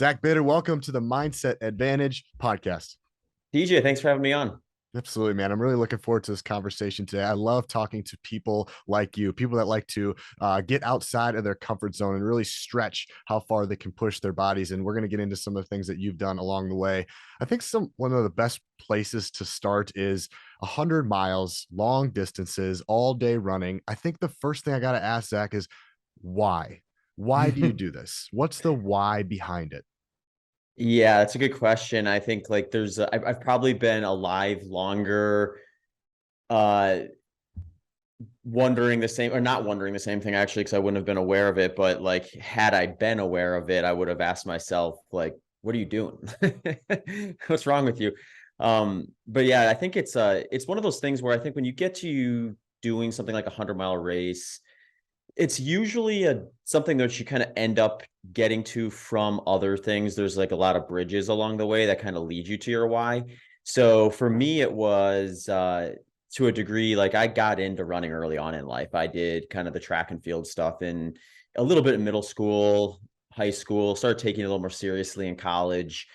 Zach Bader, welcome to the Mindset Advantage podcast. DJ, thanks for having me on. Absolutely, man. I'm really looking forward to this conversation today. I love talking to people like you, people that like to get outside of their comfort zone and really stretch how far they can push their bodies. And we're going to get into some of the things that you've done along the way. I think one of the best places to start is 100 miles, long distances, all day running. I think the first thing I got to ask, Zach, is why? Why do you do this? What's the why behind it? Yeah, that's a good question. I think like I've probably been alive longer, uh, wondering the same or not wondering the same thing actually, because I wouldn't have been aware of it. But like, had I been aware of it, I would have asked myself, like, what are you doing? What's wrong with you? But yeah, I think it's one of those things where I think when you get to doing something like a 100-mile race, it's usually something that you kind of end up getting to from other things. There's like a lot of bridges along the way that kind of lead you to your why. So for me, it was to a degree, like I got into running early on in life. I did kind of the track and field stuff in a little bit in middle school, high school, started taking it a little more seriously in college.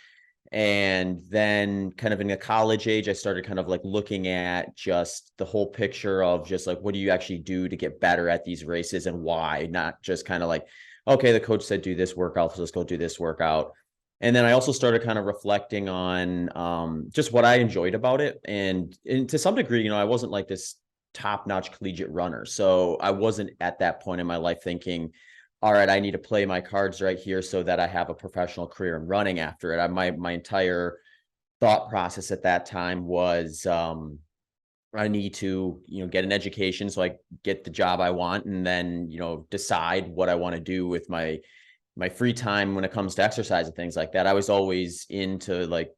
And then kind of in the college age, I started kind of like looking at just the whole picture of just like, what do you actually do to get better at these races and why? Not just kind of like, okay, the coach said do this workout, so let's go do this workout. And then I also started kind of reflecting on just what I enjoyed about it. And to some degree, I wasn't like this top-notch collegiate runner. So I wasn't at that point in my life thinking, all right, I need to play my cards right here so that I have a professional career in running after it. My entire thought process at that time was I need to, get an education so I get the job I want and then, decide what I want to do with my free time when it comes to exercise and things like that. I was always into like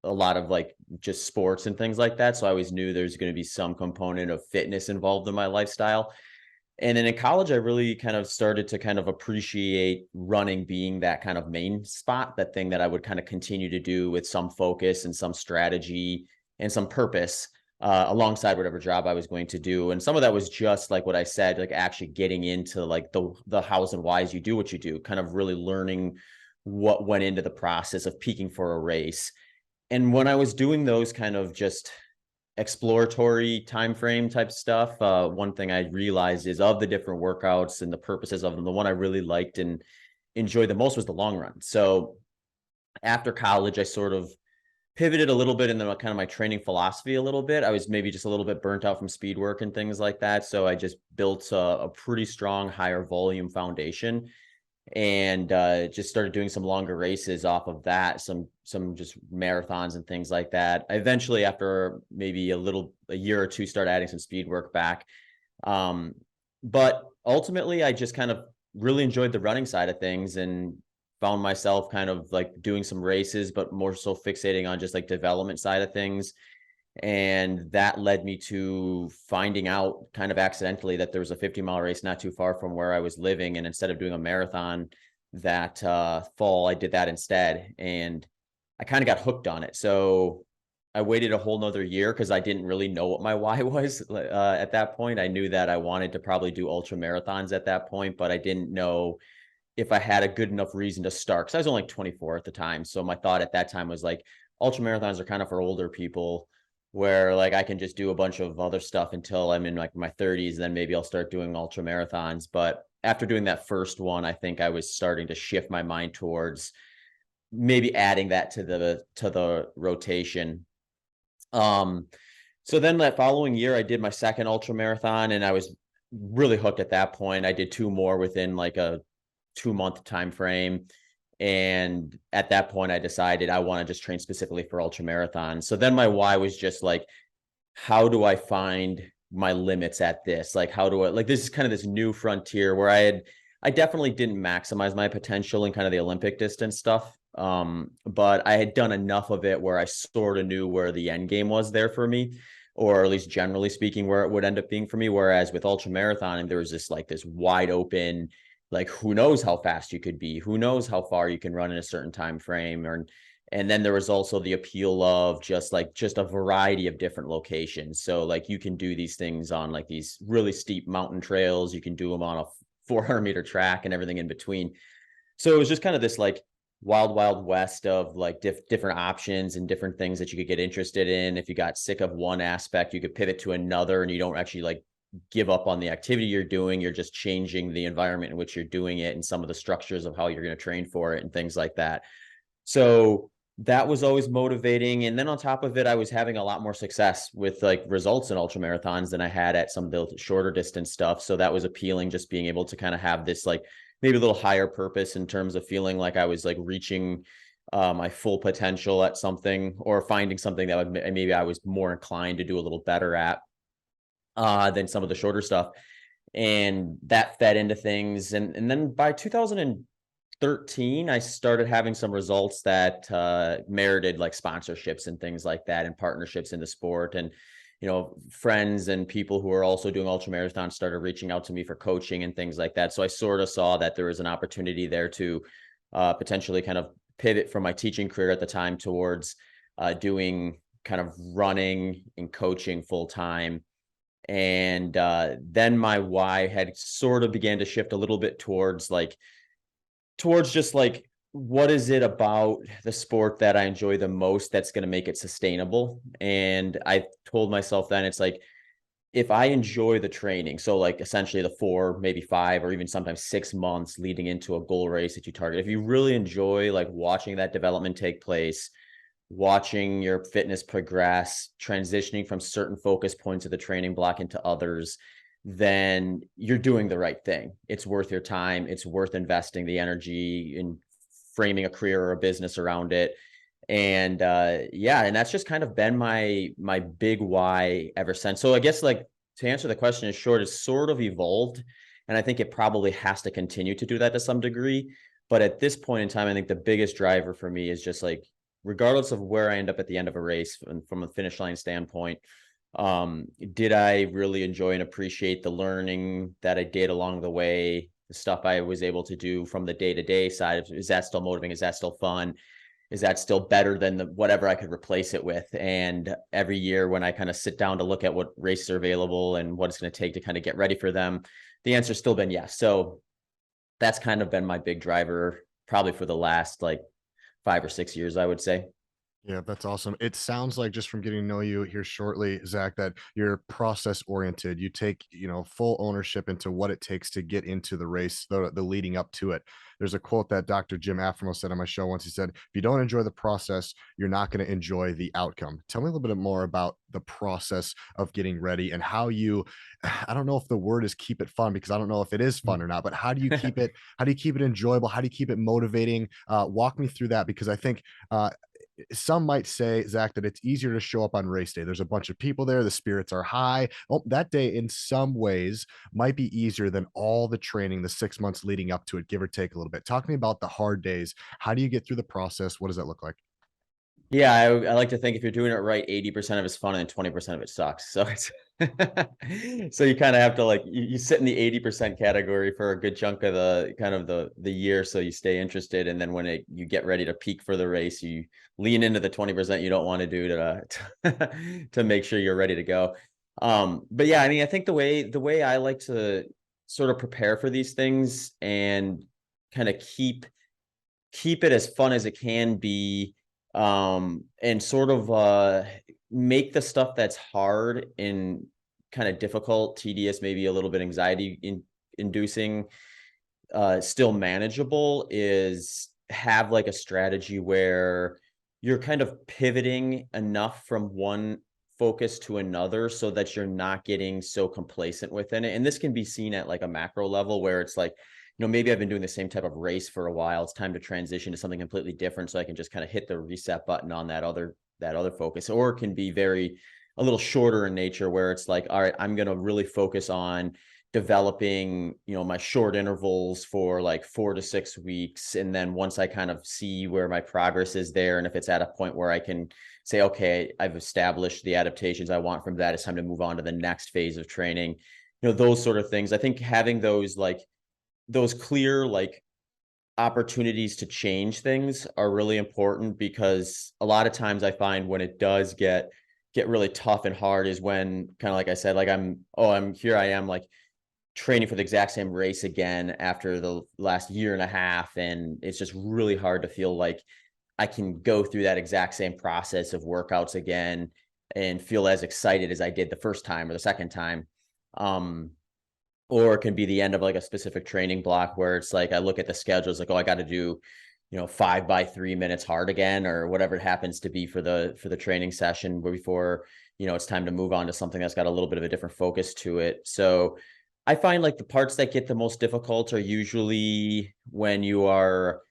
a lot of like just sports and things like that. So I always knew there's going to be some component of fitness involved in my lifestyle. And then in college, I really kind of started to kind of appreciate running being that kind of main spot, that thing that I would kind of continue to do with some focus and some strategy and some purpose alongside whatever job I was going to do. And some of that was just like what I said, like actually getting into like the hows and whys you do what you do, kind of really learning what went into the process of peaking for a race. And when I was doing those kind of just exploratory time frame type stuff, one thing I realized is of the different workouts and the purposes of them, the one I really liked and enjoyed the most was the long run. So after college, I sort of pivoted a little bit in the kind of my training philosophy a little bit. I was maybe just a little bit burnt out from speed work and things like that. So I just built a pretty strong, higher volume foundation and just started doing some longer races off of that, some just marathons and things like that. I eventually, after maybe a year or two, start adding some speed work back. But ultimately, I just kind of really enjoyed the running side of things and found myself kind of like doing some races, but more so fixating on just like development side of things. And that led me to finding out kind of accidentally that there was a 50-mile race not too far from where I was living. And instead of doing a marathon that fall, I did that instead. And I kind of got hooked on it. So I waited a whole nother year because I didn't really know what my why was at that point. I knew that I wanted to probably do ultra marathons at that point, but I didn't know if I had a good enough reason to start because I was only like 24 at the time. So my thought at that time was like, ultra marathons are kind of for older people where like I can just do a bunch of other stuff until I'm in like my 30s, then maybe I'll start doing ultra marathons. But after doing that first one, I think I was starting to shift my mind towards maybe adding that to the rotation. So then that following year I did my second ultra marathon and I was really hooked at that point. I did two more within like a 2-month time frame. And at that point, I decided I want to just train specifically for ultra marathon. So then my why was just like, how do I find my limits at this? Like, how do I, like, this is kind of this new frontier where I definitely didn't maximize my potential in kind of the Olympic distance stuff. But I had done enough of it where I sort of knew where the end game was there for me, or at least generally speaking, where it would end up being for me. Whereas with ultra marathon, and there was this like this wide open, like who knows how fast you could be, who knows how far you can run in a certain time frame, and then there was also the appeal of just a variety of different locations. So like you can do these things on like these really steep mountain trails, you can do them on a 400-meter track and everything in between. So it was just kind of this like wild west of like different options and different things that you could get interested in. If you got sick of one aspect, you could pivot to another, and you don't actually like give up on the activity you're doing. You're just changing the environment in which you're doing it and some of the structures of how you're going to train for it and things like that. So that was always motivating. And then on top of it, I was having a lot more success with like results in ultra marathons than I had at some of the shorter distance stuff. So that was appealing, just being able to kind of have this like maybe a little higher purpose in terms of feeling like I was like reaching my full potential at something, or finding something that would maybe I was more inclined to do a little better at than some of the shorter stuff. And that fed into things. And then by 2013, I started having some results that merited like sponsorships and things like that, and partnerships in the sport. And, friends and people who are also doing ultra marathons started reaching out to me for coaching and things like that. So I sort of saw that there was an opportunity there to potentially kind of pivot from my teaching career at the time towards doing kind of running and coaching full time. And then my why had sort of began to shift a little bit towards just like, what is it about the sport that I enjoy the most that's going to make it sustainable? And I told myself then, it's like, if I enjoy the training, so like essentially the 4, maybe 5, or even sometimes 6 months leading into a goal race that you target, if you really enjoy like watching that development take place, watching your fitness progress, transitioning from certain focus points of the training block into others, then you're doing the right thing. It's worth your time. It's worth investing the energy in framing a career or a business around it. And yeah, and that's just kind of been my big why ever since. So I guess like to answer the question in short, it's sort of evolved. And I think it probably has to continue to do that to some degree. But at this point in time, I think the biggest driver for me is just like, regardless of where I end up at the end of a race from a finish line standpoint, did I really enjoy and appreciate the learning that I did along the way, the stuff I was able to do from the day-to-day side? Is that still motivating? Is that still fun? Is that still better than whatever I could replace it with? And every year when I kind of sit down to look at what races are available and what it's going to take to kind of get ready for them, the answer's still been yes. So that's kind of been my big driver probably for the last like 5 or 6 years, I would say. Yeah, that's awesome. It sounds like, just from getting to know you here shortly, Zach, that you're process oriented. You take, full ownership into what it takes to get into the race, the leading up to it. There's a quote that Dr. Jim Aframo said on my show once. He said, if you don't enjoy the process, you're not going to enjoy the outcome. Tell me a little bit more about the process of getting ready and how you, I don't know if the word is keep it fun, because I don't know if it is fun or not, but how do you keep it, enjoyable? How do you keep it motivating? Walk me through that, because I think, some might say, Zach, that it's easier to show up on race day. There's a bunch of people there. The spirits are high. Oh, that day in some ways might be easier than all the training, the 6 months leading up to it, give or take a little bit. Talk to me about the hard days. How do you get through the process? What does that look like? Yeah, I like to think if you're doing it right, 80% of it's fun and 20% of it sucks. So it's so you kind of have to like you sit in the 80% category for a good chunk of the kind of the year, so you stay interested. And then when you get ready to peak for the race, you lean into the 20% you don't want to do to make sure you're ready to go. But yeah, I mean, I think the way I like to sort of prepare for these things and kind of keep it as fun as it can be, and sort of make the stuff that's hard and kind of difficult, tedious, maybe a little bit inducing, still manageable, is have like a strategy where you're kind of pivoting enough from one focus to another so that you're not getting so complacent within it. And this can be seen at like a macro level where it's like, maybe I've been doing the same type of race for a while. It's time to transition to something completely different, so I can just kind of hit the reset button on that other focus. Or it can be a little shorter in nature, where it's like, all right, I'm going to really focus on developing, my short intervals for like 4 to 6 weeks. And then once I kind of see where my progress is there, and if it's at a point where I can say, okay, I've established the adaptations I want from that, it's time to move on to the next phase of training, those sort of things. I think having those clear like opportunities to change things are really important, because a lot of times I find when it does get really tough and hard is when, kind of like I said, like I'm here I am like training for the exact same race again after the last year and a half. And it's just really hard to feel like I can go through that exact same process of workouts again and feel as excited as I did the first time or the second time. Um, or it can be the end of like a specific training block where it's like I look at the schedule, it's like, oh, I got to do, 5 by 3 minutes hard again, or whatever it happens to be for the training session before, it's time to move on to something that's got a little bit of a different focus to it. So I find like the parts that get the most difficult are usually when you are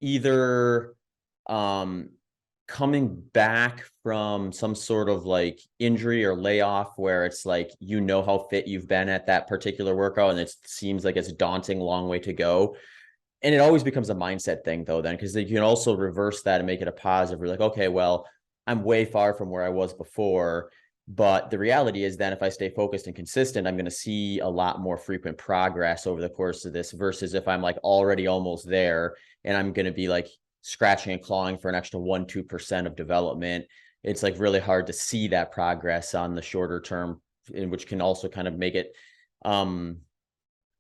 either um coming back from some sort of like injury or layoff where it's like how fit you've been at that particular workout and it seems like it's a daunting long way to go. And it always becomes a mindset thing though then, because you can also reverse that and make it a positive. You're like, okay, well, I'm way far from where I was before, but the reality is then if I stay focused and consistent, I'm going to see a lot more frequent progress over the course of this versus if I'm like already almost there and I'm going to be like scratching and clawing for an extra 1-2% of development. It's like really hard to see that progress on the shorter term, in which can also kind of make it a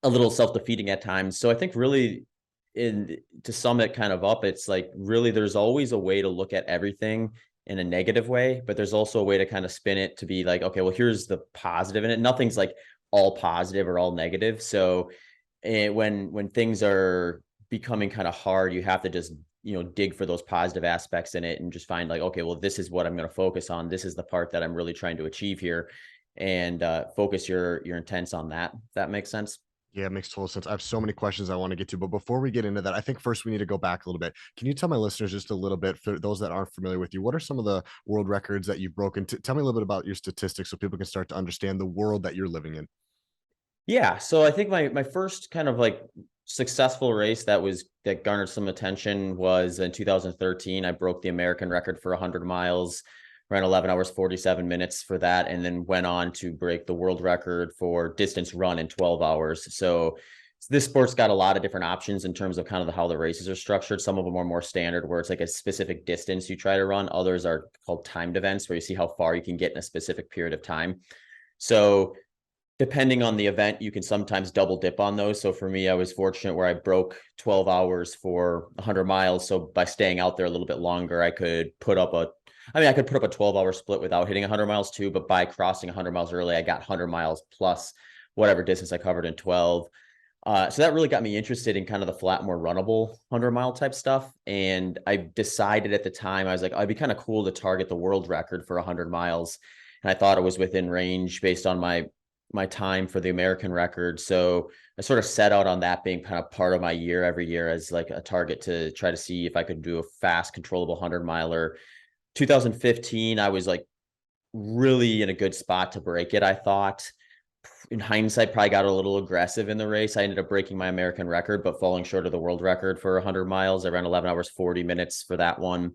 little self-defeating at times. So I think really to sum it kind of up, it's like really there's always a way to look at everything in a negative way, but there's also a way to kind of spin it to be like, okay, well, here's the positive in it. Nothing's like all positive or all negative. So when things are becoming kind of hard, you have to just dig for those positive aspects in it and just find like, okay, well, this is what I'm going to focus on. This is the part that I'm really trying to achieve here, and focus your intents on that. If that makes sense. Yeah, it makes total sense. I have so many questions I want to get to, but before we get into that, I think first we need to go back a little bit. Can you tell my listeners just a little bit, for those that aren't familiar with you, what are some of the world records that you've broken? Tell me a little bit about your statistics so people can start to understand the world that you're living in. Yeah, so I think my first kind of like successful race that garnered some attention was in 2013. I broke the American record for 100 miles, ran 11 hours 47 minutes for that, and then went on to break the world record for distance run in 12 hours. So this sport's got a lot of different options in terms of kind of how the races are structured. Some of them are more standard where it's like a specific distance you try to run. Others are called timed events where you see how far you can get in a specific period of time. So depending on the event, you can sometimes double dip on those. So for me, I was fortunate where I broke 12 hours for 100 miles. So by staying out there a little bit longer, I could put up a 12-hour split without hitting 100 miles too. But by crossing 100 miles early, I got 100 miles plus whatever distance I covered in 12. So that really got me interested in kind of the flat, more runnable 100-mile type stuff. And I decided at the time, I was like, I'd be kind of cool to target the world record for 100 miles. And I thought it was within range based on my time for the American record. So I sort of set out on that being kind of part of my year every year as like a target to try to see if I could do a fast, controllable 100-miler. 2015, I was like really in a good spot to break it. I thought in hindsight, probably got a little aggressive in the race. I ended up breaking my American record, but falling short of the world record for 100 miles. I ran 11 hours, 40 minutes for that one.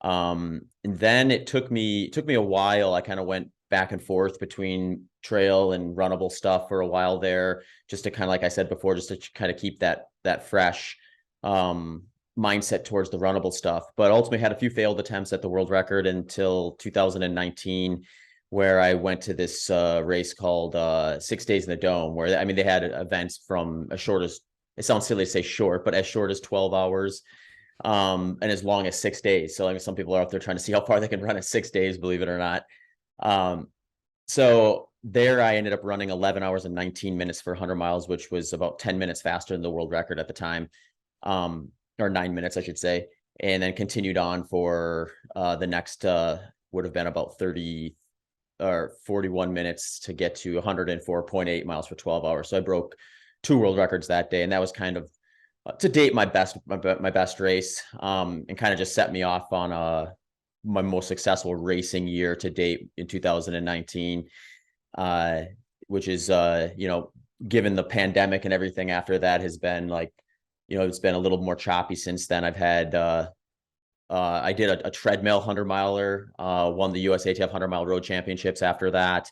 And then it took me a while. I kind of went back and forth between trail and runnable stuff for a while there, just to kind of, like I said before, just to kind of keep that fresh mindset towards the runnable stuff. But ultimately had a few failed attempts at the world record until 2019, where I went to this race called 6 Days in the Dome, where, I mean, they had events from as short as, it sounds silly to say short, but as short as 12 hours and as long as 6 days. So I mean, some people are out there trying to see how far they can run in 6 days, believe it or not. So there I ended up running 11 hours and 19 minutes for 100 miles, which was about 10 minutes faster than the world record at the time, or 9 minutes, I should say, and then continued on for the next would have been about 30 or 41 minutes to get to 104.8 miles for 12 hours. So I broke 2 world records that day, and that was kind of to date my best race, and kind of just set me off on my most successful racing year to date in 2019, which is given the pandemic and everything after that has been like, it's been a little more choppy since then. I've had I did a treadmill 100-miler, won the USATF 100-mile road championships after that.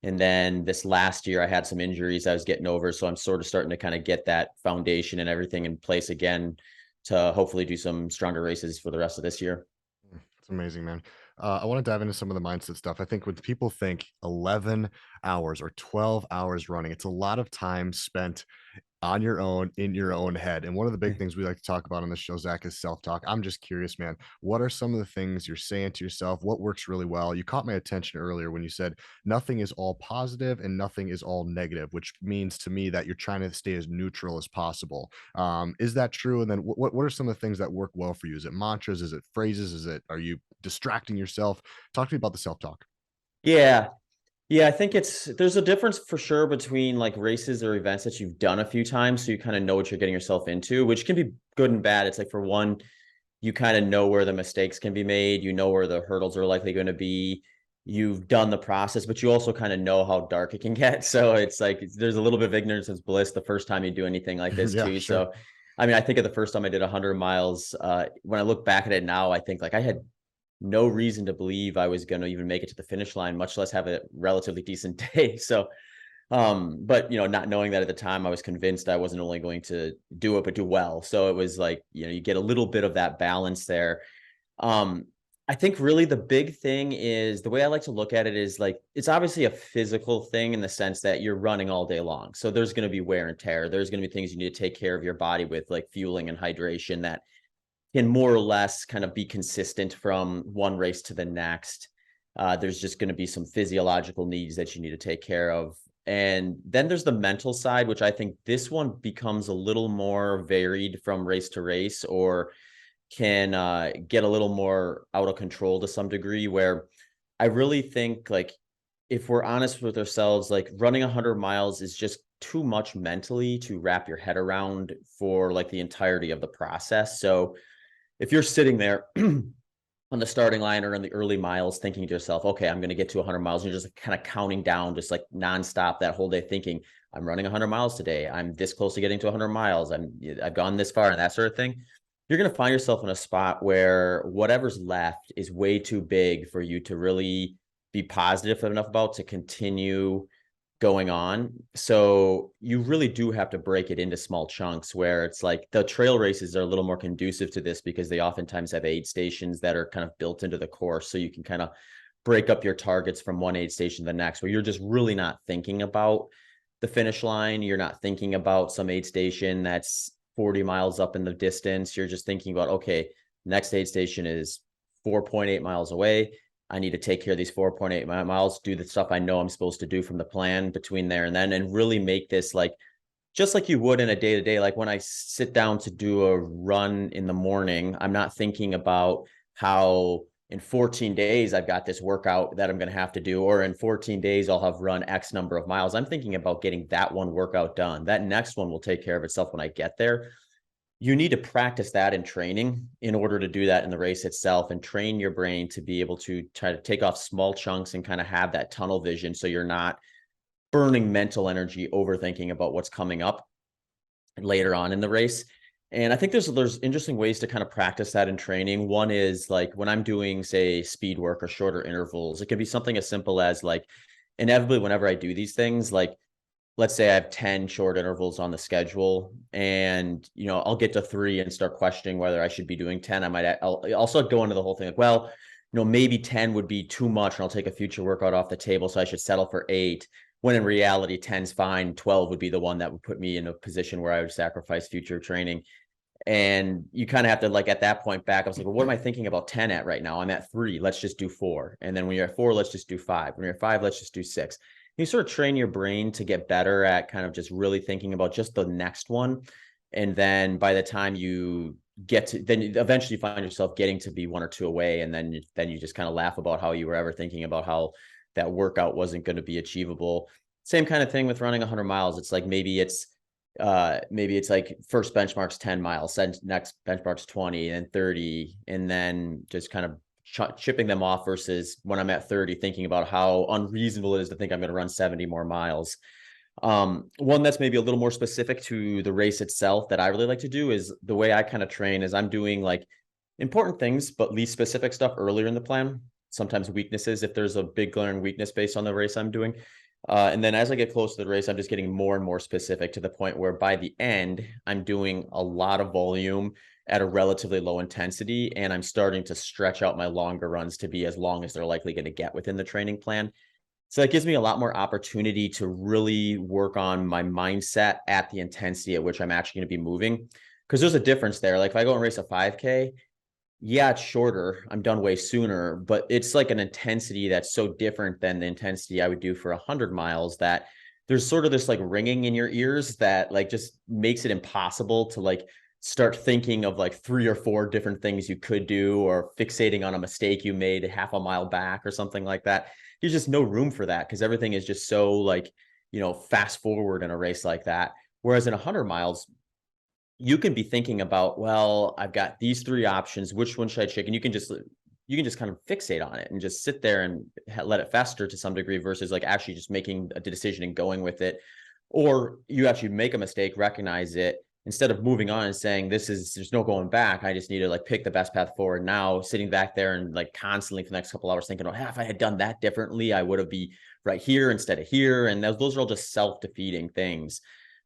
And then this last year, I had some injuries I was getting over. So I'm sort of starting to kind of get that foundation and everything in place again to hopefully do some stronger races for the rest of this year. It's amazing, man. I want to dive into some of the mindset stuff. I think when people think 11 hours or 12 hours running, it's a lot of time spent on your own in your own head. And one of the big things we like to talk about on the show, Zach, is self-talk. I'm just curious, man. What are some of the things you're saying to yourself? What works really well? You caught my attention earlier when you said nothing is all positive and nothing is all negative, which means to me that you're trying to stay as neutral as possible. Is that true? And then what are some of the things that work well for you? Is it mantras? Is it phrases? Are you distracting yourself? Talk to me about the self-talk. Yeah. Yeah, I think there's a difference for sure between like races or events that you've done a few times, so you kind of know what you're getting yourself into, which can be good and bad. It's like for one, you kind of know where the mistakes can be made, you know where the hurdles are likely going to be. You've done the process, but you also kind of know how dark it can get. So it's like there's a little bit of ignorance is bliss the first time you do anything like this Yeah, too. sure. So I mean, I think of the first time I did 100 miles, when I look back at it now, I think like I had no reason to believe I was going to even make it to the finish line, much less have a relatively decent day. So, but not knowing that at the time, I was convinced I wasn't only going to do it, but do well. So it was like, you get a little bit of that balance there. Um, I think really the big thing is the way I like to look at it is like, it's obviously a physical thing in the sense that you're running all day long. So there's going to be wear and tear. There's going to be things you need to take care of your body with, like fueling and hydration, that can more or less kind of be consistent from one race to the next. There's just going to be some physiological needs that you need to take care of. And then there's the mental side, which I think this one becomes a little more varied from race to race, or can get a little more out of control to some degree, where I really think like if we're honest with ourselves, like running 100 miles is just too much mentally to wrap your head around for like the entirety of the process. So if you're sitting there on the starting line or in the early miles thinking to yourself, okay, I'm going to get to 100 miles, and you're just kind of counting down, just like nonstop that whole day thinking, I'm running 100 miles today, I'm this close to getting to 100 miles, I've gone this far, and that sort of thing, you're going to find yourself in a spot where whatever's left is way too big for you to really be positive enough about to continue going on. So you really do have to break it into small chunks, where it's like the trail races are a little more conducive to this because they oftentimes have aid stations that are kind of built into the course. So you can kind of break up your targets from one aid station to the next, where you're just really not thinking about the finish line. You're not thinking about some aid station that's 40 miles up in the distance. You're just thinking about, okay, next aid station is 4.8 miles away. I need to take care of these 4.8 miles, do the stuff I know I'm supposed to do from the plan between there and then, and really make this like, just like you would in a day to day. Like when I sit down to do a run in the morning, I'm not thinking about how in 14 days I've got this workout that I'm going to have to do, or in 14 days I'll have run X number of miles. I'm thinking about getting that one workout done. That next one will take care of itself when I get there. You need to practice that in training in order to do that in the race itself, and train your brain to be able to try to take off small chunks and kind of have that tunnel vision, so you're not burning mental energy overthinking about what's coming up later on in the race. And I think there's interesting ways to kind of practice that in training. One is like when I'm doing, say, speed work or shorter intervals, it could be something as simple as like, inevitably whenever I do these things, like let's say I have 10 short intervals on the schedule, and I'll get to 3 and start questioning whether I should be doing 10. I'll also go into the whole thing like, well, maybe 10 would be too much and I'll take a future workout off the table, so I should settle for 8, when in reality 10's fine. 12 would be the one that would put me in a position where I would sacrifice future training. And you kind of have to, like, at that point back, I was like, well, what am I thinking about 10 at right now? I'm at 3, let's just do 4. And then when you're at 4, let's just do 5. When you're at 5, let's just do 6. You sort of train your brain to get better at kind of just really thinking about just the next one. And then by the time you get to, then eventually you find yourself getting to be 1 or 2 away. And then you just kind of laugh about how you were ever thinking about how that workout wasn't going to be achievable. Same kind of thing with running 100 miles. It's like, maybe it's like first benchmark's 10 miles, next benchmark's 20 and 30, and then just kind of chipping them off, versus when I'm at 30 thinking about how unreasonable it is to think I'm going to run 70 more miles. One that's maybe a little more specific to the race itself that I really like to do is the way I kind of train is I'm doing like important things but least specific stuff earlier in the plan, sometimes weaknesses if there's a big glaring weakness based on the race I'm doing. And then as I get close to the race, I'm just getting more and more specific, to the point where by the end, I'm doing a lot of volume at a relatively low intensity, and I'm starting to stretch out my longer runs to be as long as they're likely going to get within the training plan. So that gives me a lot more opportunity to really work on my mindset at the intensity at which I'm actually going to be moving. Because there's a difference there. Like if I go and race a 5K, yeah, it's shorter. I'm done way sooner, but it's like an intensity that's so different than the intensity I would do for 100 miles that there's sort of this like ringing in your ears that like just makes it impossible to like start thinking of like 3 or 4 different things you could do or fixating on a mistake you made a half a mile back or something like that. There's just no room for that because everything is just so like, fast forward in a race like that. Whereas in 100 miles, you can be thinking about, well, I've got these 3 options. Which one should I check? And you can just kind of fixate on it and just sit there and let it fester to some degree versus like actually just making a decision and going with it. Or you actually make a mistake, recognize it, instead of moving on and saying, there's no going back. I just need to like pick the best path forward now, sitting back there and like constantly for the next couple hours thinking, oh, if I had done that differently, I would have be right here instead of here. And those are all just self-defeating things.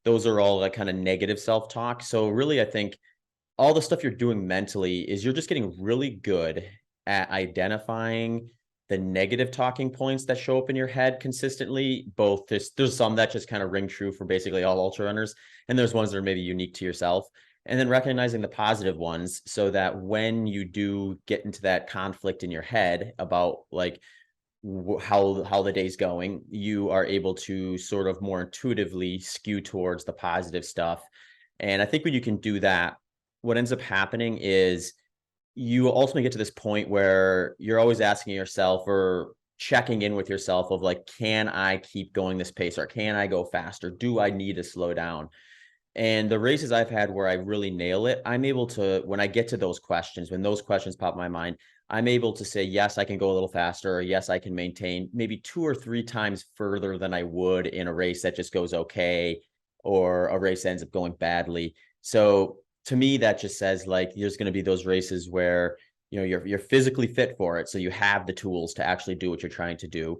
Those are all like kind of negative self-talk. So really, I think all the stuff you're doing mentally is you're just getting really good at identifying the negative talking points that show up in your head consistently. Both there's some that just kind of ring true for basically all ultra runners, and there's ones that are maybe unique to yourself. And then recognizing the positive ones so that when you do get into that conflict in your head about like how the day's going, you are able to sort of more intuitively skew towards the positive stuff. And I think when you can do that, what ends up happening is you ultimately get to this point where you're always asking yourself or checking in with yourself of like, can I keep going this pace or can I go faster? Do I need to slow down? And the races I've had where I really nail it, I'm able to, when I get to those questions, when those questions pop in my mind, I'm able to say, yes, I can go a little faster, or yes, I can maintain maybe 2 or 3 times further than I would in a race that just goes okay, or a race ends up going badly. So to me, that just says like there's going to be those races where you're physically fit for it, so you have the tools to actually do what you're trying to do.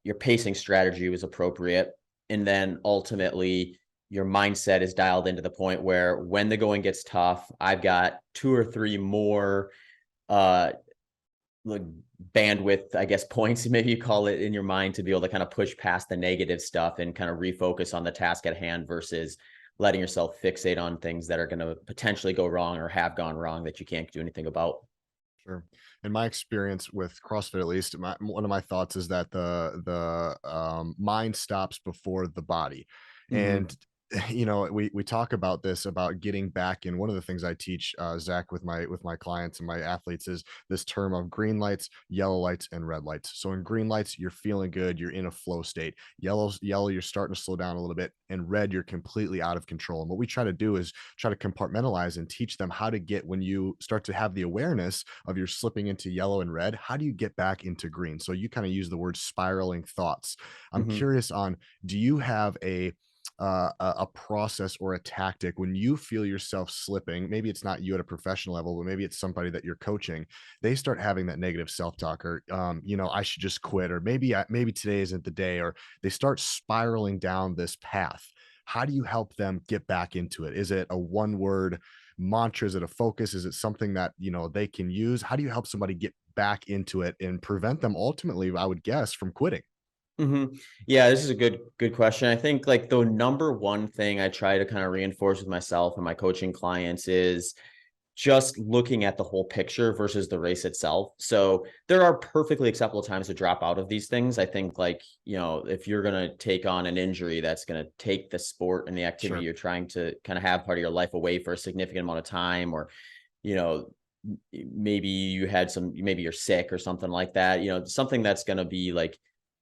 Your pacing strategy was appropriate, and then ultimately your mindset is dialed into the point where when the going gets tough, I've got 2 or 3 more uh like bandwidth, I guess, points, maybe you call it, in your mind to be able to kind of push past the negative stuff and kind of refocus on the task at hand versus letting yourself fixate on things that are going to potentially go wrong or have gone wrong that you can't do anything about. Sure. In my experience with CrossFit, at least, one of my thoughts is that the mind stops before the body, Hmm. and we talk about this about getting back in. One of the things I teach Zach with my clients and my athletes is this term of green lights, yellow lights, and red lights. So in green lights, you're feeling good, you're in a flow state. Yellow, you're starting to slow down a little bit, and red, you're completely out of control. And what we try to do is try to compartmentalize and teach them how to get, when you start to have the awareness of you're slipping into yellow and red, how do you get back into green? So you kind of use the word spiraling thoughts. I'm Hmm. curious on, do you have a process or a tactic when you feel yourself slipping? Maybe it's not you at a professional level, but maybe it's somebody that you're coaching. They start having that negative self-talk, or I should just quit, or maybe today isn't the day, or they start spiraling down this path. How do you help them get back into it? Is it a one word mantra? Is it a focus? Is it something that they can use? How do you help somebody get back into it and prevent them ultimately, I would guess, from quitting? Hmm. Yeah, this is a good question. I think like the number one thing I try to kind of reinforce with myself and my coaching clients is just looking at the whole picture versus the race itself. So there are perfectly acceptable times to drop out of these things. I think like, if you're going to take on an injury that's going to take the sport and the activity Sure. you're trying to kind of have part of your life away for a significant amount of time, or, you know, maybe maybe you're sick or something like that, something that's going to be like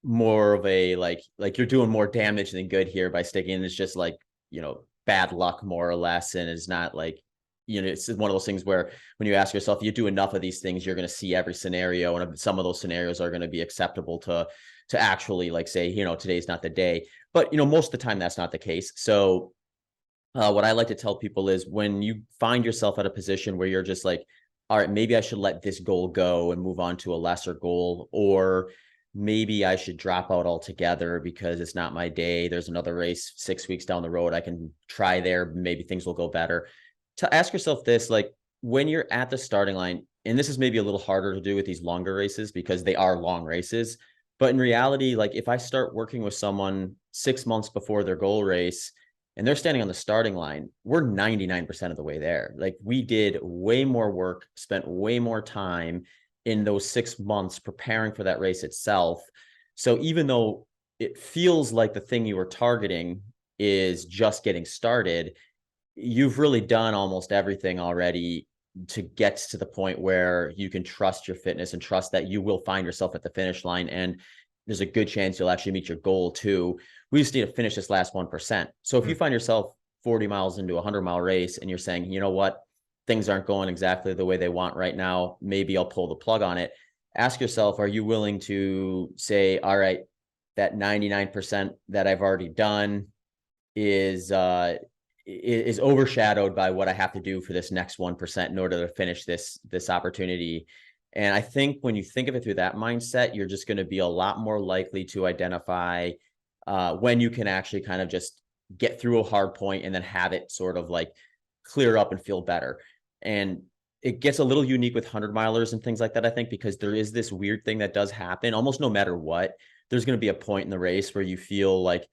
more of a like you're doing more damage than good here by sticking in. It's just like, bad luck more or less. And it's not like, it's one of those things where when you ask yourself, you do enough of these things, you're going to see every scenario, and some of those scenarios are going to be acceptable to actually like say, today's not the day. But most of the time that's not the case. So what I like to tell people is when you find yourself at a position where you're just like, all right, maybe I should let this goal go and move on to a lesser goal, or maybe I should drop out altogether because it's not my day. There's another race 6 weeks down the road. I can try there. Maybe things will go better. to ask yourself this, like when you're at the starting line, and this is maybe a little harder to do with these longer races because they are long races. But in reality, like if I start working with someone 6 months before their goal race and they're standing on the starting line, we're 99% of the way there. Like we did way more work, spent way more time in those 6 months preparing for that race itself. So even though it feels like the thing you were targeting is just getting started, you've really done almost everything already to get to the point where you can trust your fitness and trust that you will find yourself at the finish line. And there's a good chance you'll actually meet your goal too. We just need to finish this last 1%. So if you Mm. find yourself 40 miles into a 100-mile race and you're saying, you know what, things aren't going exactly the way they want right now, maybe I'll pull the plug on it. Ask yourself, are you willing to say, all right, that 99% that I've already done is is overshadowed by what I have to do for this next 1% in order to finish this opportunity. And I think when you think of it through that mindset, you're just going to be a lot more likely to identify when you can actually kind of just get through a hard point and then have it sort of like clear up and feel better. And it gets a little unique with 100 milers and things like that, I think, because there is this weird thing that does happen almost no matter what. There's going to be a point in the race where you feel like,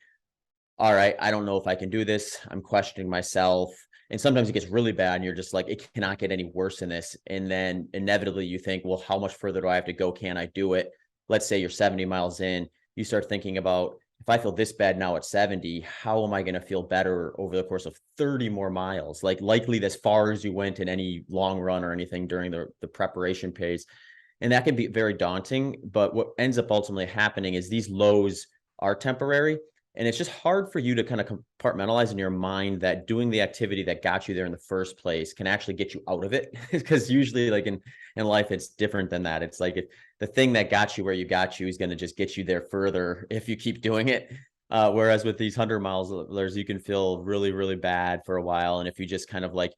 all right, I don't know if I can do this. I'm questioning myself. And sometimes it gets really bad and you're just like, it cannot get any worse than this. And then inevitably you think, well, how much further do I have to go? Can I do it? Let's say you're 70 miles in. You start thinking about, if I feel this bad now at 70, how am I going to feel better over the course of 30 more miles? Like likely as far as you went in any long run or anything during the preparation phase. And that can be very daunting. But what ends up ultimately happening is these lows are temporary. And it's just hard for you to kind of compartmentalize in your mind that doing the activity that got you there in the first place can actually get you out of it. Because usually, like in life, it's different than that. It's like if the thing that got you where you got you is going to just get you there further if you keep doing it. Whereas with these 100 miles, you can feel really, really bad for a while. And if you just kind of like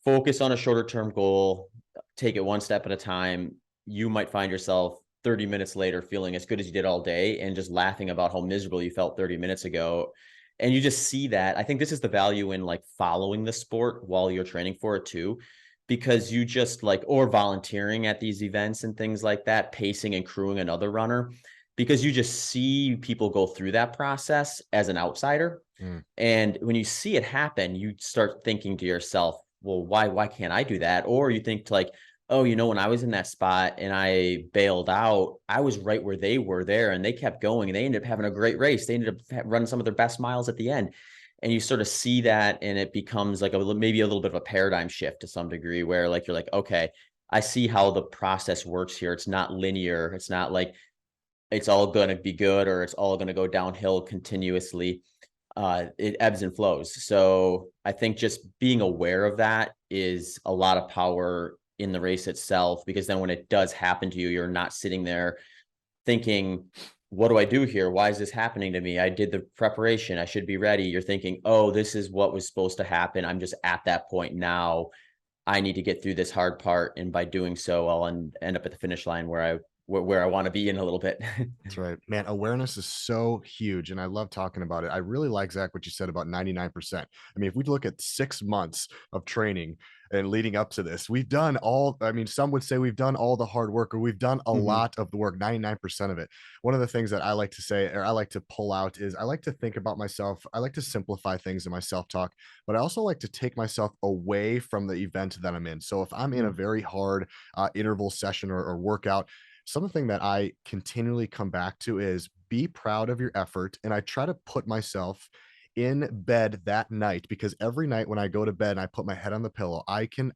focus on a shorter term goal, take it one step at a time, you might find yourself 30 minutes later feeling as good as you did all day and just laughing about how miserable you felt 30 minutes ago. And you just see that. I think this is the value in like following the sport while you're training for it too, because you just like, or volunteering at these events and things like that, pacing and crewing another runner, because you just see people go through that process as an outsider. Mm. And when you see it happen, you start thinking to yourself, well, why can't I do that? Or you think to like, oh, when I was in that spot and I bailed out, I was right where they were there and they kept going and they ended up having a great race. They ended up running some of their best miles at the end. And you sort of see that and it becomes like maybe a little bit of a paradigm shift to some degree where like, you're like, okay, I see how the process works here. It's not linear. It's not like it's all going to be good or it's all going to go downhill continuously. It ebbs and flows. So I think just being aware of that is a lot of power in the race itself, because then when it does happen to you, you're not sitting there thinking, what do I do here? Why is this happening to me? I did the preparation. I should be ready. You're thinking, oh, this is what was supposed to happen. I'm just at that point now. I need to get through this hard part. And by doing so, I'll end up at the finish line where I want to be in a little bit. That's right. Man, awareness is so huge, and I love talking about it. I really like, Zach, what you said about 99%. I mean, if we look at 6 months of training and leading up to this, we've done all I mean, some would say we've done all the hard work, or we've done a Mhm. lot of the work, 99% of it. One of the things that I like to say, or I like to pull out, is I like to think about myself. I like to simplify things in my self-talk, but I also like to take myself away from the event that I'm in. So if I'm in a Mm. very hard, interval session or workout, something that I continually come back to is be proud of your effort. And I try to put myself in bed that night, because every night when I go to bed and I put my head on the pillow,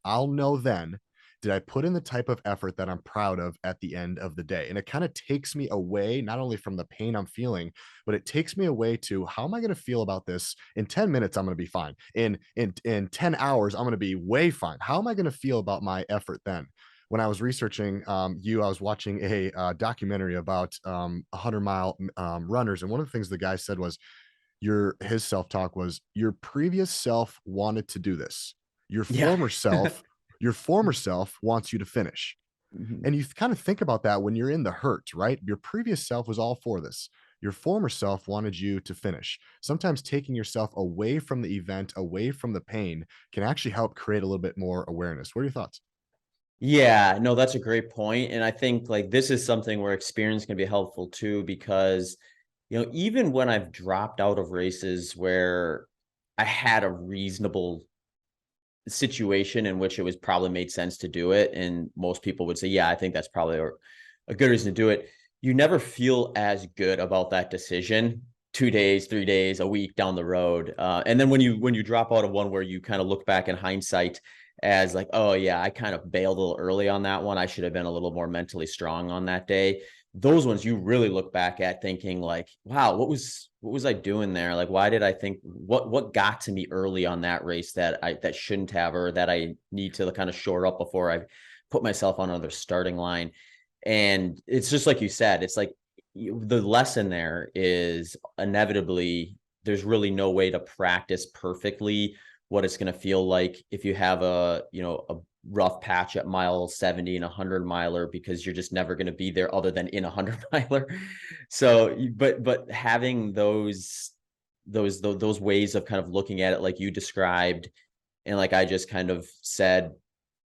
I'll know then, did I put in the type of effort that I'm proud of at the end of the day? And it kind of takes me away, not only from the pain I'm feeling, but it takes me away to, how am I going to feel about this in 10 minutes? I'm going to be fine. In 10 hours, I'm going to be way fine. How am I going to feel about my effort then? When I was researching I was watching a documentary about 100-mile runners, and one of the things the guy said was, his self talk was, your previous self wanted to do this. Your Yeah. former self, your former self wants you to finish. Mhm. And you kind of think about that when you're in the hurt, right? Your previous self was all for this. your former self wanted you to finish. Sometimes taking yourself away from the event, away from the pain, can actually help create a little bit more awareness. What are your thoughts? Yeah, no, that's a great point. And I think like this is something where experience can be helpful too, because, even when I've dropped out of races where I had a reasonable situation in which it was probably made sense to do it, and most people would say, yeah, I think that's probably a good reason to do it. You never feel as good about that decision 2 days, 3 days, a week down the road. And then when you drop out of one where you kind of look back in hindsight as like, oh yeah, I kind of bailed a little early on that one. I should have been a little more mentally strong on that day. Those ones you really look back at thinking like, wow, what was I doing there? Like, why did I think what got to me early on that race that shouldn't have, or that I need to kind of shore up before I put myself on another starting line. And it's just like you said, it's like the lesson there is inevitably there's really no way to practice perfectly what it's going to feel like if you have a rough patch at mile 70 and 100 miler, because you're just never going to be there other than in 100 miler. So but having those ways of kind of looking at it like you described, and like I just kind of said,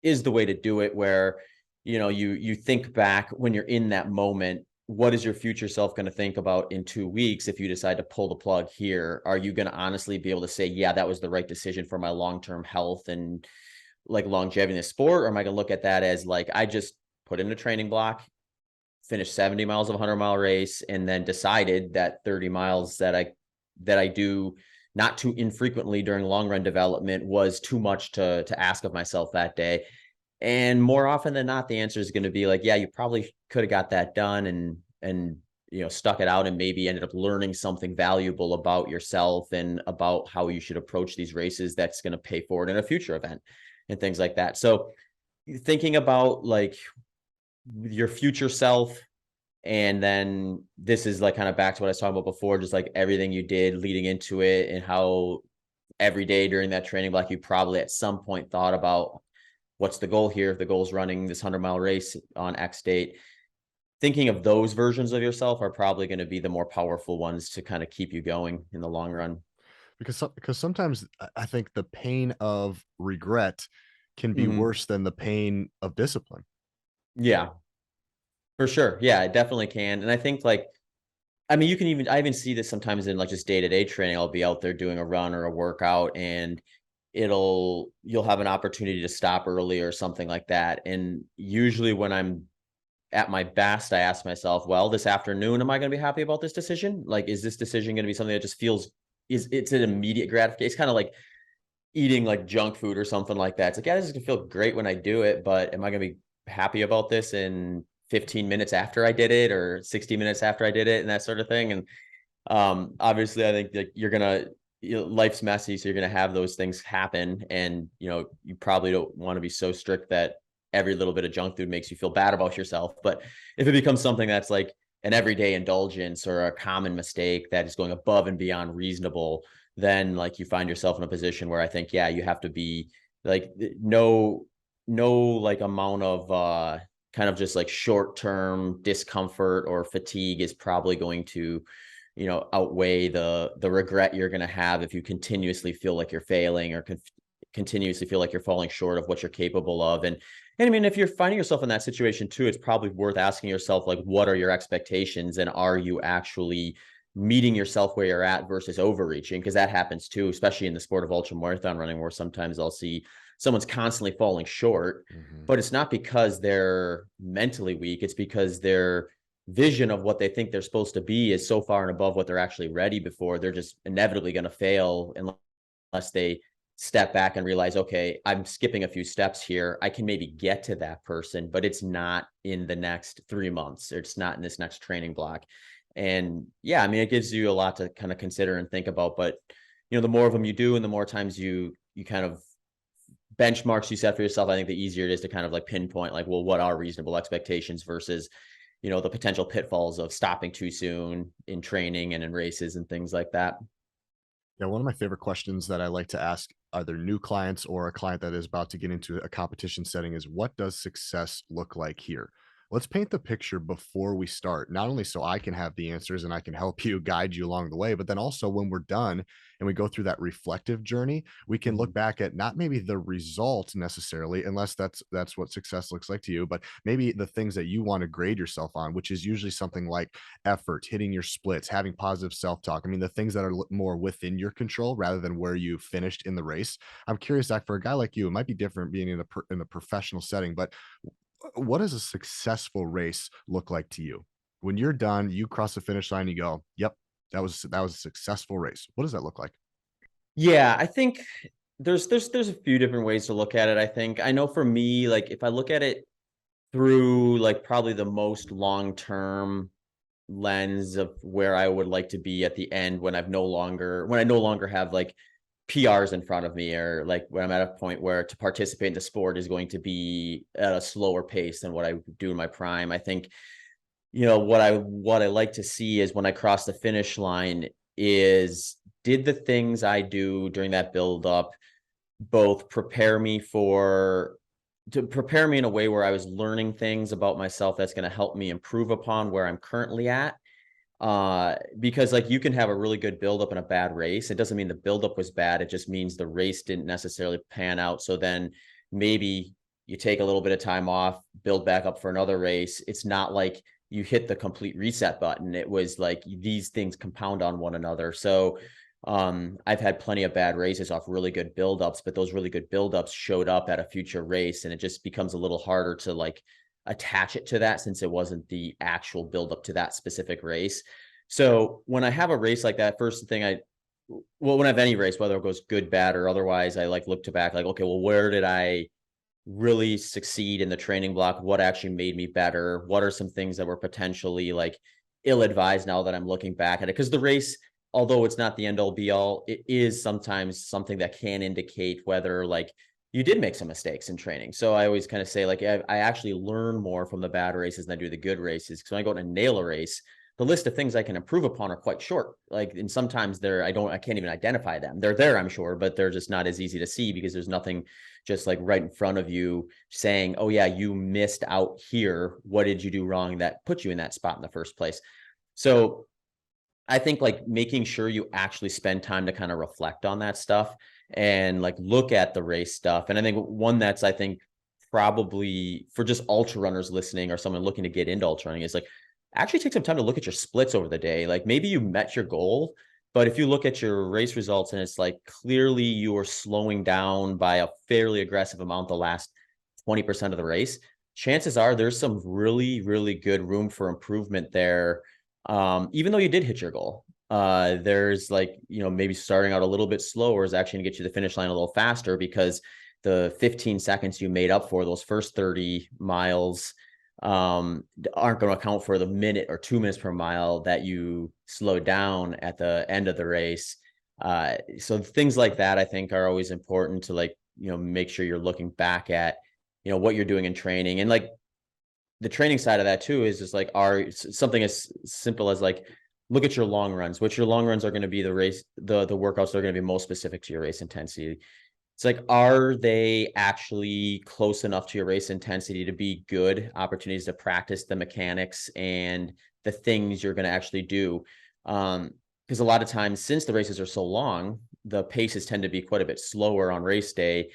is the way to do it, where you think back when you're in that moment, what is your future self going to think about in 2 weeks if you decide to pull the plug here? Are you going to honestly be able to say, yeah, that was the right decision for my long-term health and like longevity in the sport? Or am I going to look at that as like, I just put in a training block, finished 70 miles of a 100-mile race, and then decided that 30 miles that I do not too infrequently during long run development was too much to ask of myself that day. And more often than not, the answer is going to be like, yeah, you probably could have got that done and stuck it out and maybe ended up learning something valuable about yourself and about how you should approach these races that's going to pay forward in a future event and things like that. So thinking about like your future self, and then this is like kind of back to what I was talking about before, just like everything you did leading into it, and how every day during that training block, you probably at some point thought about what's the goal here. If the goal is running this 100-mile race on X date, thinking of those versions of yourself are probably going to be the more powerful ones to kind of keep you going in the long run. Because sometimes I think the pain of regret can be Hmm. worse than the pain of discipline. Yeah, for sure. Yeah, it definitely can. And I think like, I mean, I even see this sometimes in like just day-to-day training. I'll be out there doing a run or a workout, and you'll have an opportunity to stop early or something like that. And usually when I'm at my best, I ask myself, well, this afternoon, am I going to be happy about this decision? Like, is this decision going to be something that just feels, it's an immediate gratification? It's kind of like eating like junk food or something like that. It's like, yeah, this is gonna feel great when I do it, but am I gonna be happy about this in 15 minutes after I did it, or 60 minutes after I did it, and that sort of thing? And obviously I think that life's messy, so you're gonna have those things happen. And you probably don't want to be so strict that every little bit of junk food makes you feel bad about yourself. But if it becomes something that's like an everyday indulgence or a common mistake that is going above and beyond reasonable, then like you find yourself in a position where I think, yeah, you have to be like no like amount of kind of just like short-term discomfort or fatigue is probably going to outweigh the regret you're going to have if you continuously feel like you're failing, or continuously feel like you're falling short of what you're capable of. And I mean, if you're finding yourself in that situation too, it's probably worth asking yourself, like, what are your expectations, and are you actually meeting yourself where you're at versus overreaching? Because that happens too, especially in the sport of ultramarathon running, where sometimes I'll see someone's constantly falling short, Mhm. but it's not because they're mentally weak. It's because their vision of what they think they're supposed to be is so far and above what they're actually ready before. They're just inevitably going to fail unless they step back and realize, okay, I'm skipping a few steps here. I can maybe get to that person, but it's not in the next 3 months, or it's not in this next training block. And yeah, I mean, it gives you a lot to kind of consider and think about. But the more of them you do, and the more times you kind of benchmarks you set for yourself, I think the easier it is to kind of like pinpoint, like, well, what are reasonable expectations versus the potential pitfalls of stopping too soon in training and in races and things like that. Yeah, one of my favorite questions that I like to ask either new clients or a client that is about to get into a competition setting is, what does success look like here? let's paint the picture before we start, not only so I can have the answers and I can help you guide you along the way, but then also when we're done and we go through that reflective journey, we can look Mhm. back at not maybe the result necessarily, unless that's what success looks like to you, but maybe the things that you want to grade yourself on, which is usually something like effort, hitting your splits, having positive self-talk. I mean, the things that are more within your control rather than where you finished in the race. I'm curious, Zach, for a guy like you, it might be different being in a professional setting, but what does a successful race look like to you? When you're done, you cross the finish line, you go, "Yep, that was a successful race." What does that look like? Yeah, I think there's a few different ways to look at it. I think I know for me, like if I look at it through like probably the most long-term lens of where I would like to be at the end when I no longer have like PRs in front of me, or like when I'm at a point where to participate in the sport is going to be at a slower pace than what I do in my prime. I think, what I like to see is when I cross the finish line is, did the things I do during that build up both prepare me in a way where I was learning things about myself that's going to help me improve upon where I'm currently at. Because like you can have a really good buildup in a bad race. It doesn't mean the buildup was bad. It just means the race didn't necessarily pan out. So then maybe you take a little bit of time off, build back up for another race. It's not like you hit the complete reset button. It was like these things compound on one another. So I've had plenty of bad races off really good buildups, but those really good buildups showed up at a future race, and it just becomes a little harder to like attach it to that since it wasn't the actual buildup to that specific race. So when I have a race like that, first thing when I have any race, whether it goes good, bad, or otherwise, I like look to back, like, okay, well, where did I really succeed in the training block? What actually made me better? What are some things that were potentially like ill advised now that I'm looking back at it? Because the race, although it's not the end all be all, it is sometimes something that can indicate whether like you did make some mistakes in training. So I always kind of say like I actually learn more from the bad races than I do the good races. Because when I go to nail a race, the list of things I can improve upon are quite short. Like, and sometimes I can't even identify them. They're there, I'm sure, but they're just not as easy to see because there's nothing just like right in front of you saying, oh yeah, you missed out here. What did you do wrong that put you in that spot in the first place? So I think like making sure you actually spend time to kind of reflect on that stuff and like look at the race stuff. And I think one that's, I think, probably for just ultra runners listening or someone looking to get into ultra running is like actually take some time to look at your splits over the day. Like maybe you met your goal, but if you look at your race results and it's like clearly you are slowing down by a fairly aggressive amount the last 20% of the race, chances are there's some really, really good room for improvement there. Even though you did hit your goal, there's like, maybe starting out a little bit slower is actually gonna get you to the finish line a little faster because the 15 seconds you made up for those first 30 miles aren't going to account for the minute or 2 minutes per mile that you slow down at the end of the race. So things like that, I think, are always important to like, make sure you're looking back at, what you're doing in training. And like the training side of that too is just like something as simple as like look at your long runs, which your long runs are going to be the workouts that are going to be most specific to your race intensity. It's like, are they actually close enough to your race intensity to be good opportunities to practice the mechanics and the things you're going to actually do? Because a lot of times, since the races are so long, the paces tend to be quite a bit slower on race day.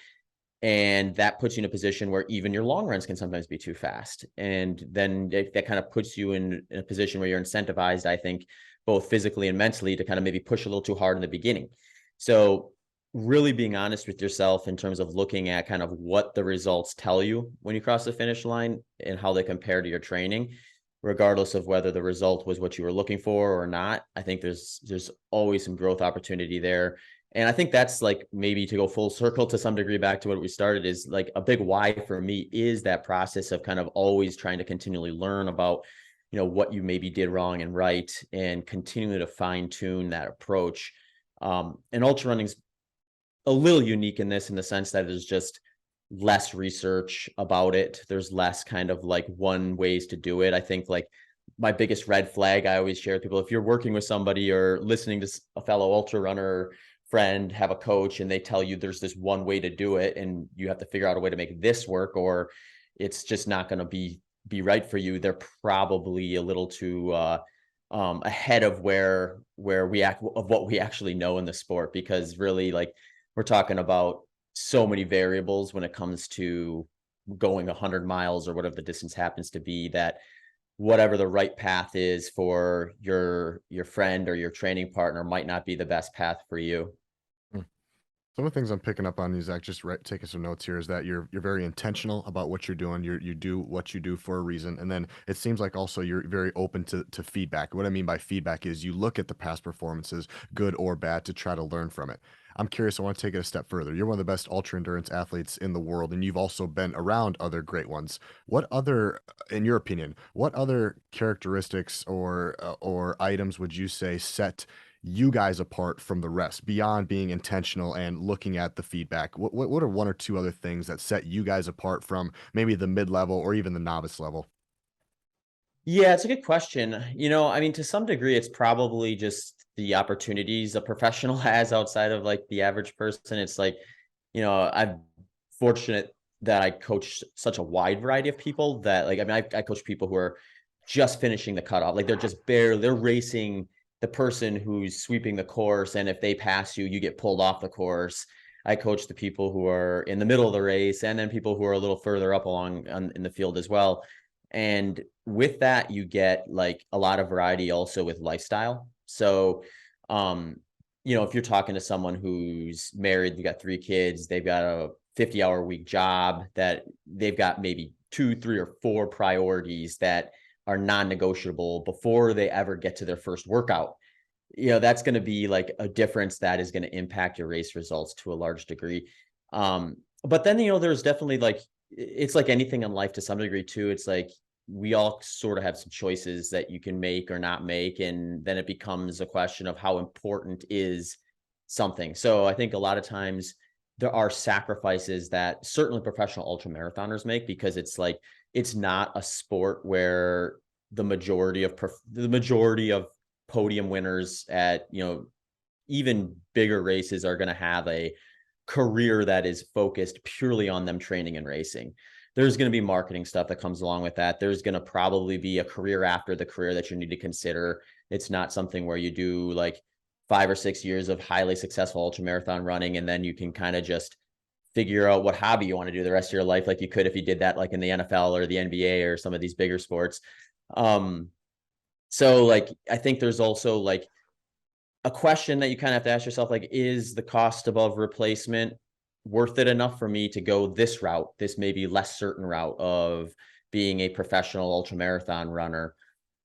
And that puts you in a position where even your long runs can sometimes be too fast. And then that kind of puts you in a position where you're incentivized, I think, both physically and mentally to kind of maybe push a little too hard in the beginning. So really being honest with yourself in terms of looking at kind of what the results tell you when you cross the finish line and how they compare to your training, regardless of whether the result was what you were looking for or not. I think there's always some growth opportunity there. And I think that's like maybe to go full circle to some degree back to what we started is like a big why for me is that process of kind of always trying to continually learn about, what you maybe did wrong and right and continue to fine tune that approach. And ultra running's a little unique in this in the sense that there's just less research about it. There's less kind of like one ways to do it. I think like my biggest red flag I always share with people, if you're working with somebody or listening to a fellow ultra runner friend have a coach and they tell you there's this one way to do it and you have to figure out a way to make this work, or it's just not going to be be right for you, they're probably a little too ahead of where we act of what we actually know in the sport, because really, like, we're talking about so many variables when it comes to going 100 miles or whatever the distance happens to be, that whatever the right path is for your friend or your training partner might not be the best path for you. Mm. Some of the things I'm picking up on you, Zach, just taking some notes here, is that you're very intentional about what you're doing. You do what you do for a reason, and then it seems like also you're very open to feedback. What I mean by feedback is you look at the past performances, good or bad, to try to learn from it. I'm curious. I want to take it a step further. You're one of the best ultra endurance athletes in the world, and you've also been around other great ones. What other, in your opinion, what other characteristics or items would you say set you guys apart from the rest beyond being intentional and looking at the feedback? What are one or two other things that set you guys apart from maybe the mid level or even the novice level? Yeah, it's a good question. I mean, to some degree, it's probably just the opportunities a professional has outside of like the average person. It's like, I'm fortunate that I coach such a wide variety of people that, like, I mean, I coach people who are just finishing the cutoff. Like, they're racing the person who's sweeping the course. And if they pass you, you get pulled off the course. I coach the people who are in the middle of the race, and then people who are a little further up in the field as well. And with that, you get like a lot of variety also with lifestyle. So, um, if you're talking to someone who's married, you got 3 kids, they've got a 50-hour week job, that they've got maybe 2, 3, or 4 priorities that are non-negotiable before they ever get to their first workout. That's going to be like a difference that is going to impact your race results to a large degree. But then, there's definitely like, it's like anything in life to some degree too. It's like we all sort of have some choices that you can make or not make. And then it becomes a question of how important is something. So I think a lot of times there are sacrifices that certainly professional ultra marathoners make, because it's like, it's not a sport where the majority of podium winners at, even bigger races are going to have a career that is focused purely on them training and racing. There's going to be marketing stuff that comes along with that. There's going to probably be a career after the career that you need to consider. It's not something where you do like 5 or 6 years of highly successful ultramarathon running, and then you can kind of just figure out what hobby you want to do the rest of your life, like you could if you did that like in the NFL or the NBA or some of these bigger sports. So like, I think there's also like a question that you kind of have to ask yourself, like, is the cost above replacement worth it enough for me to go this route, this maybe less certain route of being a professional ultra marathon runner?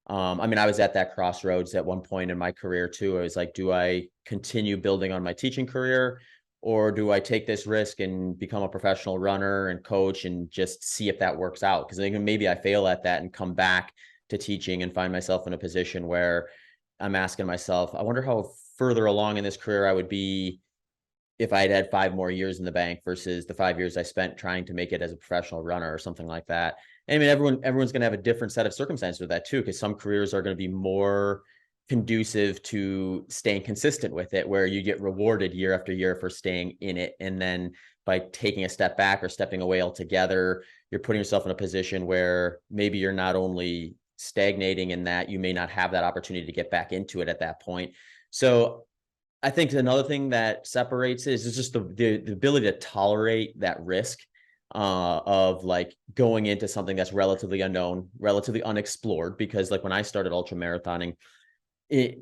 I mean, I was at that crossroads at one point in my career too. I was like, do I continue building on my teaching career, or do I take this risk and become a professional runner and coach and just see if that works out? Because I think maybe I fail at that and come back to teaching and find myself in a position where I'm asking myself, I wonder how further along in this career I would be if I'd had 5 more years in the bank versus the 5 years I spent trying to make it as a professional runner or something like that. And I mean, everyone's going to have a different set of circumstances with that too, because some careers are going to be more conducive to staying consistent with it, where you get rewarded year after year for staying in it. And then by taking a step back or stepping away altogether, you're putting yourself in a position where maybe you're not only stagnating in that, you may not have that opportunity to get back into it at that point. So I think another thing that separates it is just the ability to tolerate that risk of like going into something that's relatively unknown, relatively unexplored. Because like when I started ultra marathoning,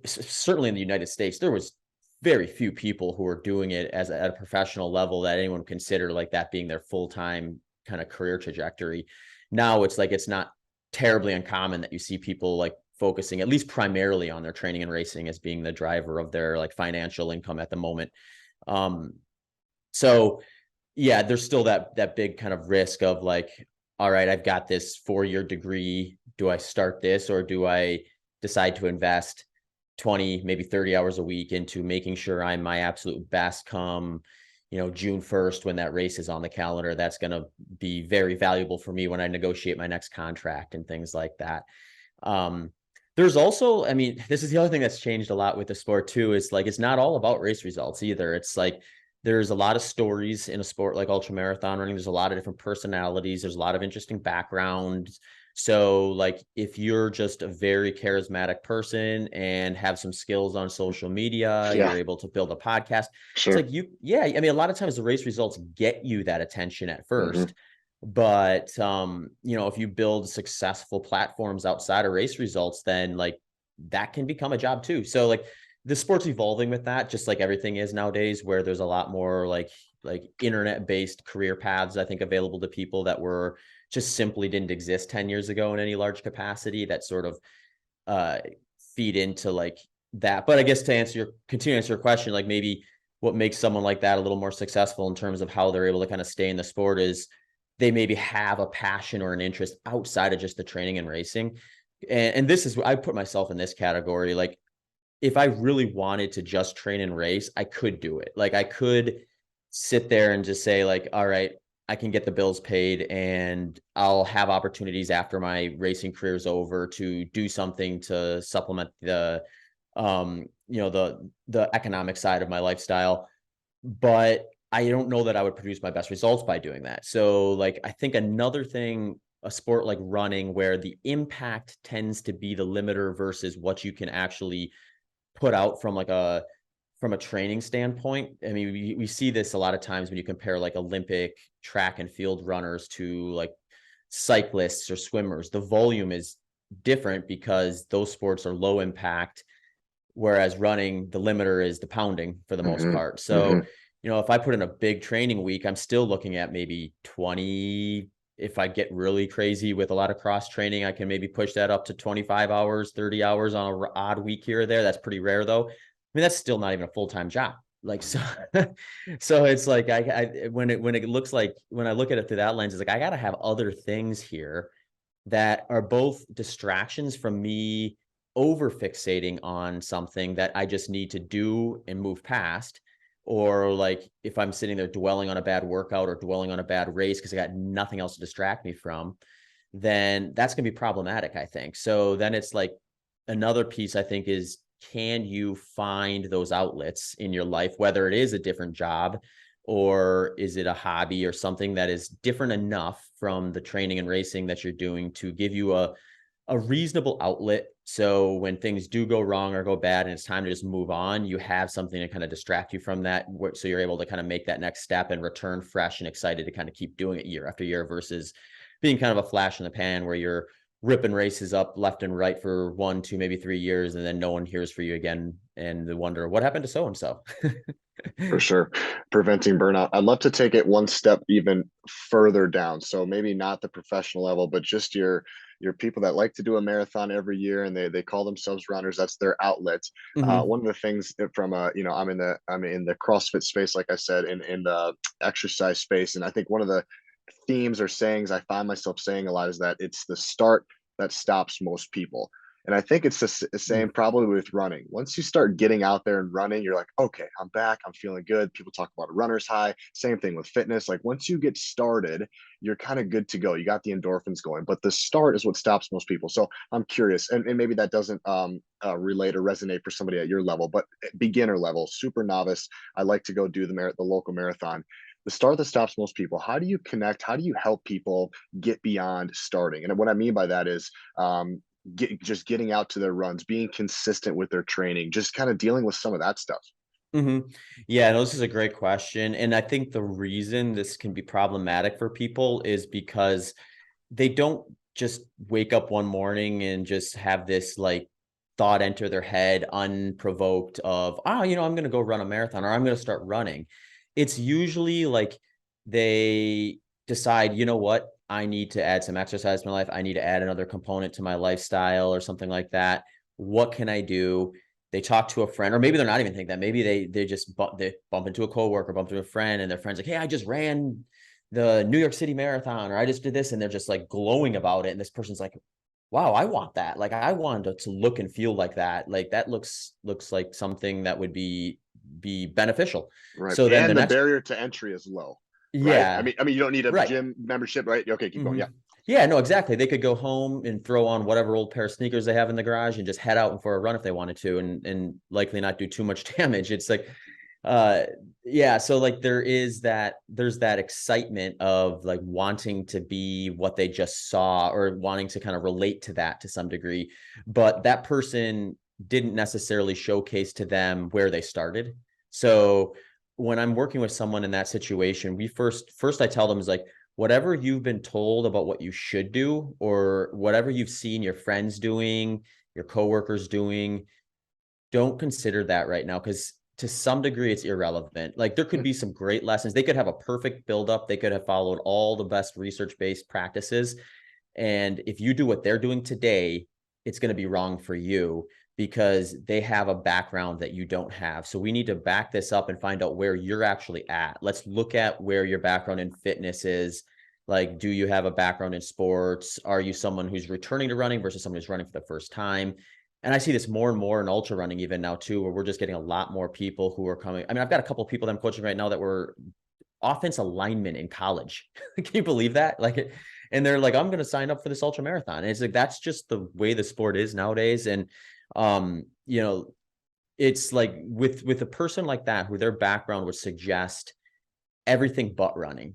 certainly in the United States, there was very few people who were doing it at a professional level that anyone would consider like that being their full-time kind of career trajectory. Now it's like, it's not terribly uncommon that you see people like focusing at least primarily on their training and racing as being the driver of their like financial income at the moment. So yeah, there's still that big kind of risk of like, all right, I've got this 4-year degree. Do I start this, or do I decide to invest 20, maybe 30 hours a week into making sure I'm my absolute best come, June 1st, when that race is on the calendar? That's going to be very valuable for me when I negotiate my next contract and things like that. There's also, I mean, this is the other thing that's changed a lot with the sport too, is like, it's not all about race results either. It's like, there's a lot of stories in a sport like ultramarathon running. There's a lot of different personalities. There's a lot of interesting backgrounds. So like if you're just a very charismatic person and have some skills on social media, Yeah, you're able to build a podcast. It's sure. like yeah, I mean, a lot of times the race results get you that attention at Hmm. first. But if you build successful platforms outside of race results, then like that can become a job too. So like the sport's evolving with that, just like everything is nowadays, where there's a lot more like internet based career paths, I think, available to people that were just simply didn't exist 10 years ago in any large capacity, that sort of uh feed into like that. But I guess continue to answer your question, like maybe what makes someone like that a little more successful in terms of how they're able to kind of stay in the sport is they maybe have a passion or an interest outside of just the training and racing. And this is, I put myself in this category. Like if I really wanted to just train and race, I could do it. Like I could sit there and just say like, all right, I can get the bills paid and I'll have opportunities after my racing career is over to do something to supplement the economic side of my lifestyle. But I don't know that I would produce my best results by doing that. So like I think another thing, a sport like running where the impact tends to be the limiter versus what you can actually put out from a training standpoint. I mean, we see this a lot of times when you compare like Olympic track and field runners to like cyclists or swimmers. The volume is different because those sports are low impact, whereas running, the limiter is the pounding for the most Hmm. part. Hmm. So, if I put in a big training week, I'm still looking at maybe 20. If I get really crazy with a lot of cross training, I can maybe push that up to 25 hours, 30 hours on an odd week here or there. That's pretty rare though. I mean, that's still not even a full-time job. Like, so, so it's like, when it looks like, when I look at it through that lens, it's like, I got to have other things here that are both distractions from me over fixating on something that I just need to do and move past. Or like if I'm sitting there dwelling on a bad workout or dwelling on a bad race because I got nothing else to distract me from, then that's going to be problematic, I think. So then it's like another piece I think is, can you find those outlets in your life, whether it is a different job or is it a hobby or something that is different enough from the training and racing that you're doing to give you a reasonable outlet. So when things do go wrong or go bad and it's time to just move on, you have something to kind of distract you from that. So you're able to kind of make that next step and return fresh and excited to kind of keep doing it year after year versus being kind of a flash in the pan where you're ripping races up left and right for 1, 2, maybe 3 years. And then no one hears for you again. And they wonder what happened to so-and-so. For sure. Preventing burnout. I'd love to take it one step even further down. So maybe not the professional level, but just your people that like to do a marathon every year and they call themselves runners. That's their outlet. Mm-hmm. One of the things from I'm in the CrossFit space, like I said, in the exercise space, and I think one of the themes or sayings I find myself saying a lot is that it's the start that stops most people. And I think it's the same probably with running. Once you start getting out there and running, you're like, okay, I'm back. I'm feeling good. People talk about a runner's high. Same thing with fitness. Like once you get started, you're kind of good to go. You got the endorphins going, but the start is what stops most people. So I'm curious, and maybe that doesn't relate or resonate for somebody at your level, but beginner level, super novice. I like to go do the local marathon. The start that stops most people. How do you connect? How do you help people get beyond starting? And what I mean by that is just getting out to their runs, being consistent with their training, just kind of dealing with some of that stuff. Yeah, no, this is a great question. And I think the reason this can be problematic for people is because they don't just wake up one morning and just have this like thought enter their head unprovoked of, I'm going to go run a marathon or I'm going to start running. It's usually like they decide, you know what, I need to add some exercise to my life. I need to add another component to my lifestyle or something like that. What can I do? They talk to a friend, or maybe they're not even thinking that. Maybe they bump into a coworker, bump into a friend, and their friend's like, "Hey, I just ran the New York City Marathon, or I just did this," and they're just like glowing about it. And this person's like, "Wow, I want that. Like, I wanted to look and feel like that. Like that looks like something that would be beneficial." Right. So then the And the next, barrier to entry is low. Right. yeah, You don't need a right. gym membership, right? Okay, keep going. Hmm. Yeah. Yeah, no, exactly. They could go home and throw on whatever old pair of sneakers they have in the garage and just head out for a run if they wanted to, and likely not do too much damage. It's like, uh, Yeah, so like there's that excitement of like wanting to be what they just saw or wanting to kind of relate to that to some degree, but that person didn't necessarily showcase to them where they started. So when I'm working with someone in that situation, we first I tell them is like whatever you've been told about what you should do or whatever you've seen your friends doing, your coworkers doing, don't consider that right now because to some degree it's irrelevant. Like there could be some great lessons. They could have a perfect buildup. They could have followed all the best research-based practices. And if you do what they're doing today, it's going to be wrong for you because they have a background that you don't have. So we need to back this up and find out where you're actually at. Let's look at where your background in fitness is. Like, do you have a background in sports? Are you someone who's returning to running versus someone who's running for the first time? And I see this more and more in ultra running even now too, where we're just getting a lot more people who are coming. I mean, I've got a couple of people that I'm coaching right now that were offensive linemen in college. Can you believe that? Like, and they're like, I'm going to sign up for this ultra marathon. And it's like, that's just the way the sport is nowadays. And, you know, it's like with a person like that, who their background would suggest everything but running,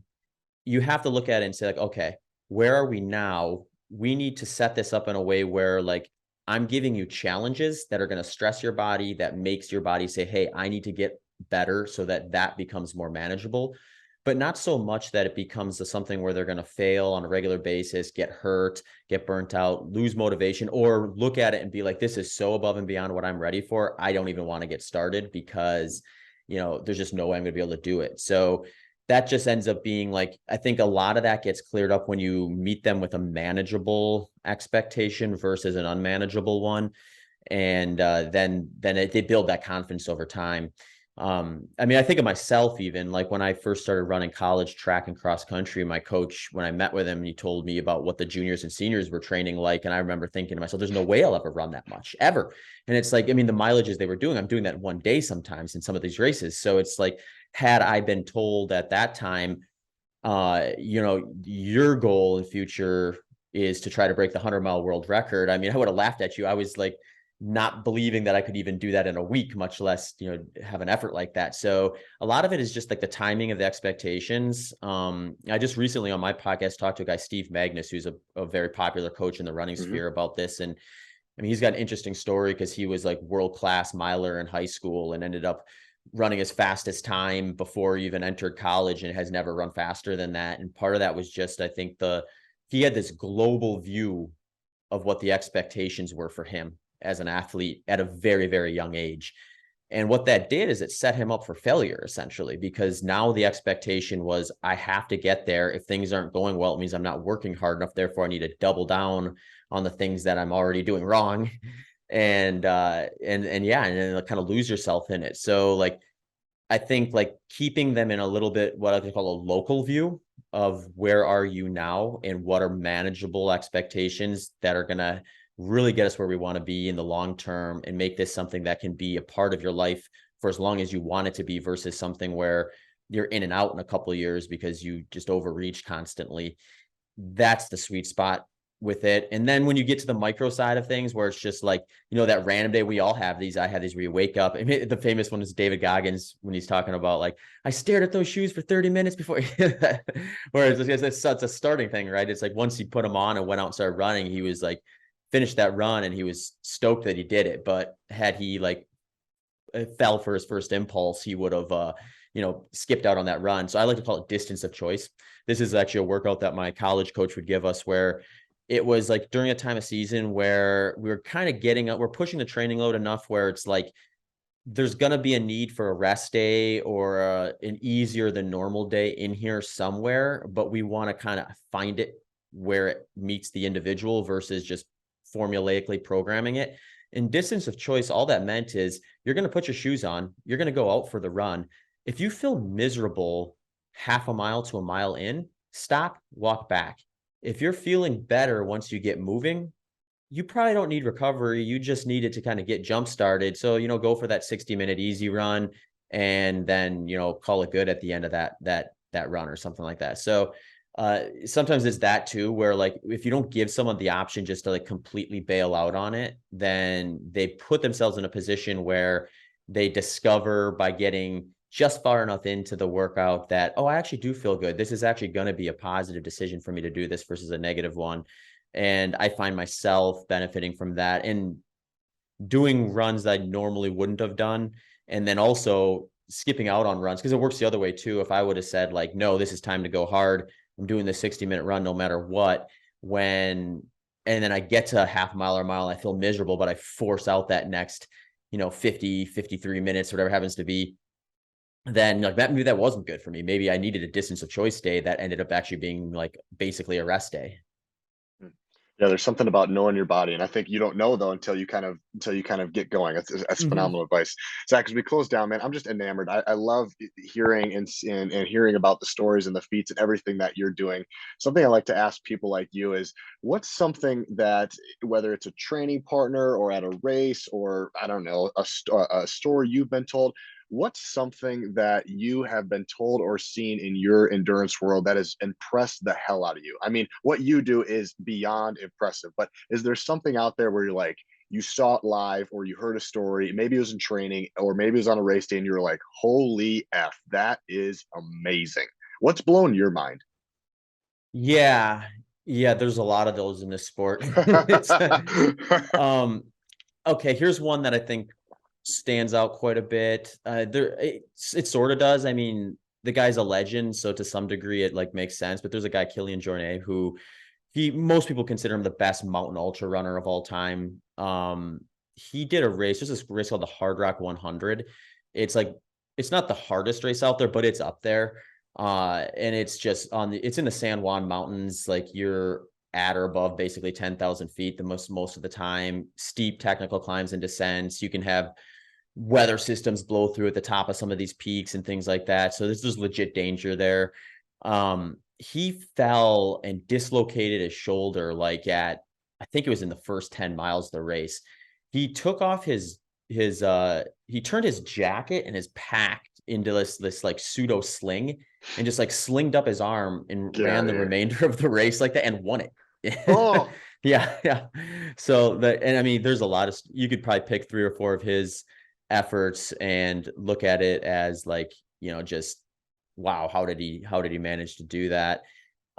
you have to look at it and say like, okay, where are we now? We need to set this up in a way where like I'm giving you challenges that are going to stress your body, that makes your body say, hey, I need to get better so that that becomes more manageable, but not so much that it becomes something where they're going to fail on a regular basis, get hurt, get burnt out, lose motivation, or look at it and be like, this is so above and beyond what I'm ready for. I don't even want to get started because, you know, there's just no way I'm going to be able to do it. So that just ends up being like, I think a lot of that gets cleared up when you meet them with a manageable expectation versus an unmanageable one. And they build that confidence over time. I mean, I think of myself even like when I first started running college track and cross country, my coach, when I met with him, he told me about what the juniors and seniors were training like. And I remember thinking to myself, there's no way I'll ever run that much ever. And it's like, I mean, the mileages they were doing, I'm doing that one day sometimes in some of these races. So it's like, had I been told at that time, you know, your goal in future is to try to break the 100-mile world record, I mean, I would have laughed at you. I was like, not believing that I could even do that in a week, much less, you know, have an effort like that. So a lot of it is just like the timing of the expectations. I just recently on my podcast talked to a guy, Steve Magnus, who's a very popular coach in the running sphere about this. And I mean, he's got an interesting story because he was like world-class miler in high school and ended up running his fastest time before he even entered college and has never run faster than that. And part of that was just, I think he had this global view of what the expectations were for him as an athlete at a very, very young age. And what that did is it set him up for failure essentially, because now the expectation was, I have to get there. If things aren't going well, it means I'm not working hard enough. Therefore, I need to double down on the things that I'm already doing wrong. And yeah, and then kind of lose yourself in it. So like, I think like keeping them in a little bit what I call a local view of where are you now and what are manageable expectations that are going to really get us where we want to be in the long term and make this something that can be a part of your life for as long as you want it to be versus something where you're in and out in a couple of years because you just overreach constantly. That's the sweet spot with it. And then when you get to the micro side of things where it's just like, you know, that random day we all have these, I had these where you wake up. I mean, the famous one is David Goggins when he's talking about like, I stared at those shoes for 30 minutes before. Whereas it's such a starting thing, right? It's like once he put them on and went out and started running, he was like, finished that run and he was stoked that he did it. But had he like fell for his first impulse, he would have, you know, skipped out on that run. So I like to call it distance of choice. This is actually a workout that my college coach would give us where it was like during a time of season where we were kind of we're pushing the training load enough where it's like, there's going to be a need for a rest day or an easier than normal day in here somewhere, but we want to kind of find it where it meets the individual versus just formulaically programming it. In distance of choice, all that meant is you're going to put your shoes on, you're going to go out for the run. If you feel miserable half a mile to a mile in, stop, walk back. If you're feeling better once you get moving, you probably don't need recovery. You just need it to kind of get jump started. So, you know, go for that 60-minute easy run and then, you know, call it good at the end of that run or something like that. So sometimes it's that too, where like, if you don't give someone the option just to like completely bail out on it, then they put themselves in a position where they discover by getting just far enough into the workout that, oh, I actually do feel good. This is actually going to be a positive decision for me to do this versus a negative one. And I find myself benefiting from that and doing runs that I normally wouldn't have done. And then also skipping out on runs, because it works the other way too. If I would have said like, no, this is time to go hard, I'm doing the 60-minute run no matter what, and then I get to a half mile or a mile, and I feel miserable, but I force out that next, 50, 53 minutes, whatever happens to be, then like that, maybe that wasn't good for me. Maybe I needed a distance of choice day that ended up actually being like basically a rest day. Yeah, there's something about knowing your body, and I think you don't know though until you kind of get going. That's Mm-hmm. phenomenal advice, Zach. As we close down, man, I'm just enamored. I love hearing and hearing about the stories and the feats and everything that you're doing. Something I like to ask people like you is, what's something that, whether it's a training partner or at a race or I don't know, a story you've been told, what's something that you have been told or seen in your endurance world that has impressed the hell out of you? I mean, what you do is beyond impressive, but is there something out there where you're like, you saw it live or you heard a story, maybe it was in training or maybe it was on a race day and you were like, holy F, that is amazing. What's blown your mind? Yeah. Yeah. There's a lot of those in this sport. It's, um, okay. Here's one that I think stands out quite a bit. It sort of does. I mean, the guy's a legend, so to some degree it like makes sense. But there's a guy, Killian Jornet, who most people consider him the best mountain ultra runner of all time. He did a race. There's this race called the Hard Rock 100. It's like it's not the hardest race out there, but it's up there. And it's just it's in the San Juan Mountains. Like you're at or above basically 10,000 feet the most of the time. Steep technical climbs and descents. You can have weather systems blow through at the top of some of these peaks and things like that. So there's legit danger there. He fell and dislocated his shoulder like I think it was in the first 10 miles of the race. He took off he turned his jacket and his pack into this like pseudo sling and just like slinged up his arm and Get ran out the of here. remainder of the race like that and won it. Oh, Yeah, yeah. And I mean, there's a lot of, you could probably pick 3 or 4 of his efforts and look at it as like, just wow, how did he manage to do that?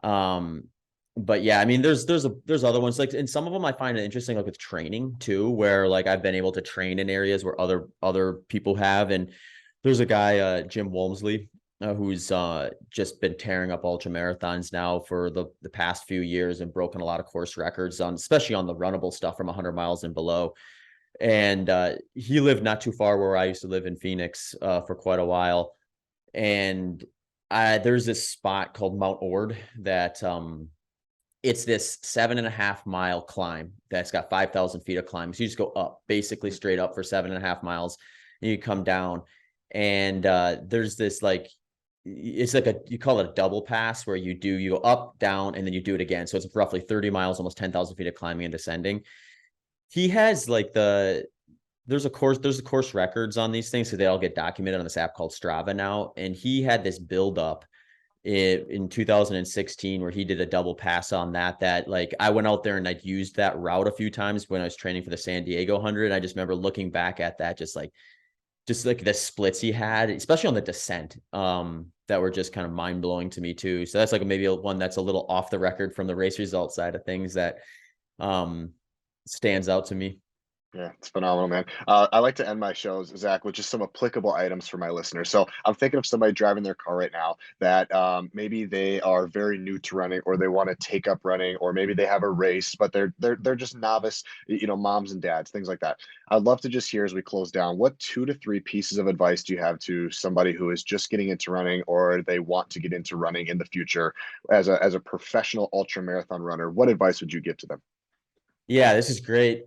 Um, but yeah, I mean, there's other ones like, and some of them I find it interesting, like with training too, where like I've been able to train in areas where other people have, and there's a guy, Jim Walmsley, who's just been tearing up ultra marathons now for the past few years and broken a lot of course records on, especially on the runnable stuff from 100 miles and below. And he lived not too far where I used to live in Phoenix for quite a while. And there's this spot called Mount Ord that it's this 7.5 mile climb that's got 5,000 feet of climb. So you just go up, basically straight up for 7.5 miles, and you come down. And there's this like, it's like you call it a double pass where you go up, down, and then you do it again. So it's roughly 30 miles, almost 10,000 feet of climbing and descending. He has like there's the course records on these things, so they all get documented on this app called Strava now. And he had this build up in 2016 where he did a double pass on that like I went out there and I'd used that route a few times when I was training for the San Diego 100. I just remember looking back at that, just like the splits he had, especially on the descent, that were just kind of mind blowing to me too. So that's like maybe one that's a little off the record from the race result side of things that um stands out to me. yeah, it's phenomenal, man. I like to end my shows, Zach, with just some applicable items for my listeners. So I'm thinking of somebody driving their car right now that maybe they are very new to running, or they want to take up running, or maybe they have a race, but they're just novice, moms and dads, things like that. I'd love to just hear as we close down, what 2 to 3 pieces of advice do you have to somebody who is just getting into running, or they want to get into running in the future as a professional ultra marathon runner? What advice would you give to them? Yeah, this is great.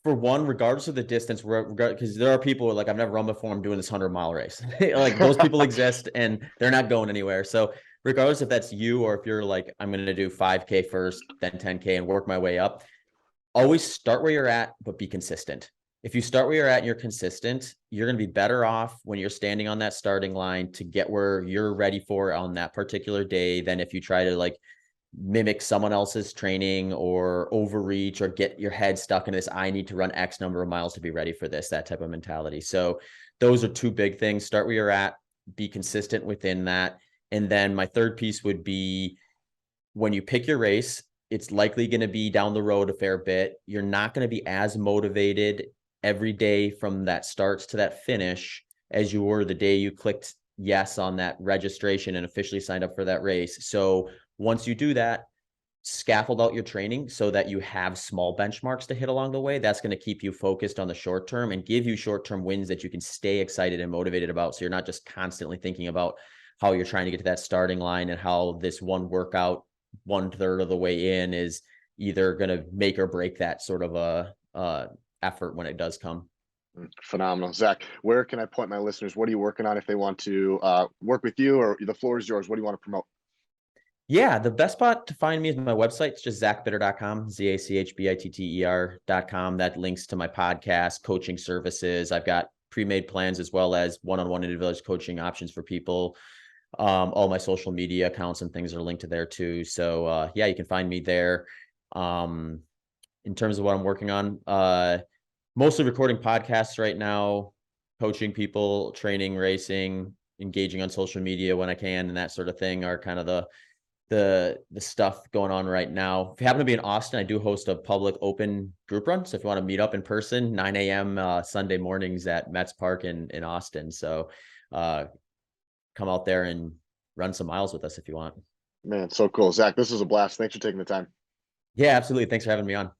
For one, regardless of the distance, because there are people who are like, I've never run before, I'm doing this 100-mile race. Like those people exist and they're not going anywhere. So regardless if that's you or if you're like, I'm going to do 5K first, then 10K and work my way up, always start where you're at, but be consistent. If you start where you're at and you're consistent, you're going to be better off when you're standing on that starting line to get where you're ready for on that particular day than if you try to like mimic someone else's training or overreach or get your head stuck in this, I need to run X number of miles to be ready for this, that type of mentality. So those are two big things. Start where you're at, be consistent within that. And then my third piece would be, when you pick your race, it's likely going to be down the road a fair bit. You're not going to be as motivated every day from that starts to that finish as you were the day you clicked yes on that registration and officially signed up for that race. So once you do that, scaffold out your training so that you have small benchmarks to hit along the way. That's going to keep you focused on the short term and give you short-term wins that you can stay excited and motivated about. So you're not just constantly thinking about how you're trying to get to that starting line and how this one workout 1/3 of the way in is either going to make or break that sort of a effort when it does come. Phenomenal. Zach, where can I point my listeners? What are you working on if they want to work with you, or the floor is yours? What do you want to promote? Yeah, the best spot to find me is my website. It's just zachbitter.com, ZACHBITTER.com. That links to my podcast, coaching services. I've got pre-made plans as well as one-on-one individualized coaching options for people. All my social media accounts and things are linked to there too. So yeah, you can find me there. In terms of what I'm working on, mostly recording podcasts right now, coaching people, training, racing, engaging on social media when I can, and that sort of thing are kind of the stuff going on right now. If you happen to be in Austin, I do host a public open group run. So if you want to meet up in person, 9 a.m. Sunday mornings at Metz Park in Austin. So come out there and run some miles with us if you want. Man, so cool. Zach, this was a blast. Thanks for taking the time. Yeah, absolutely. Thanks for having me on.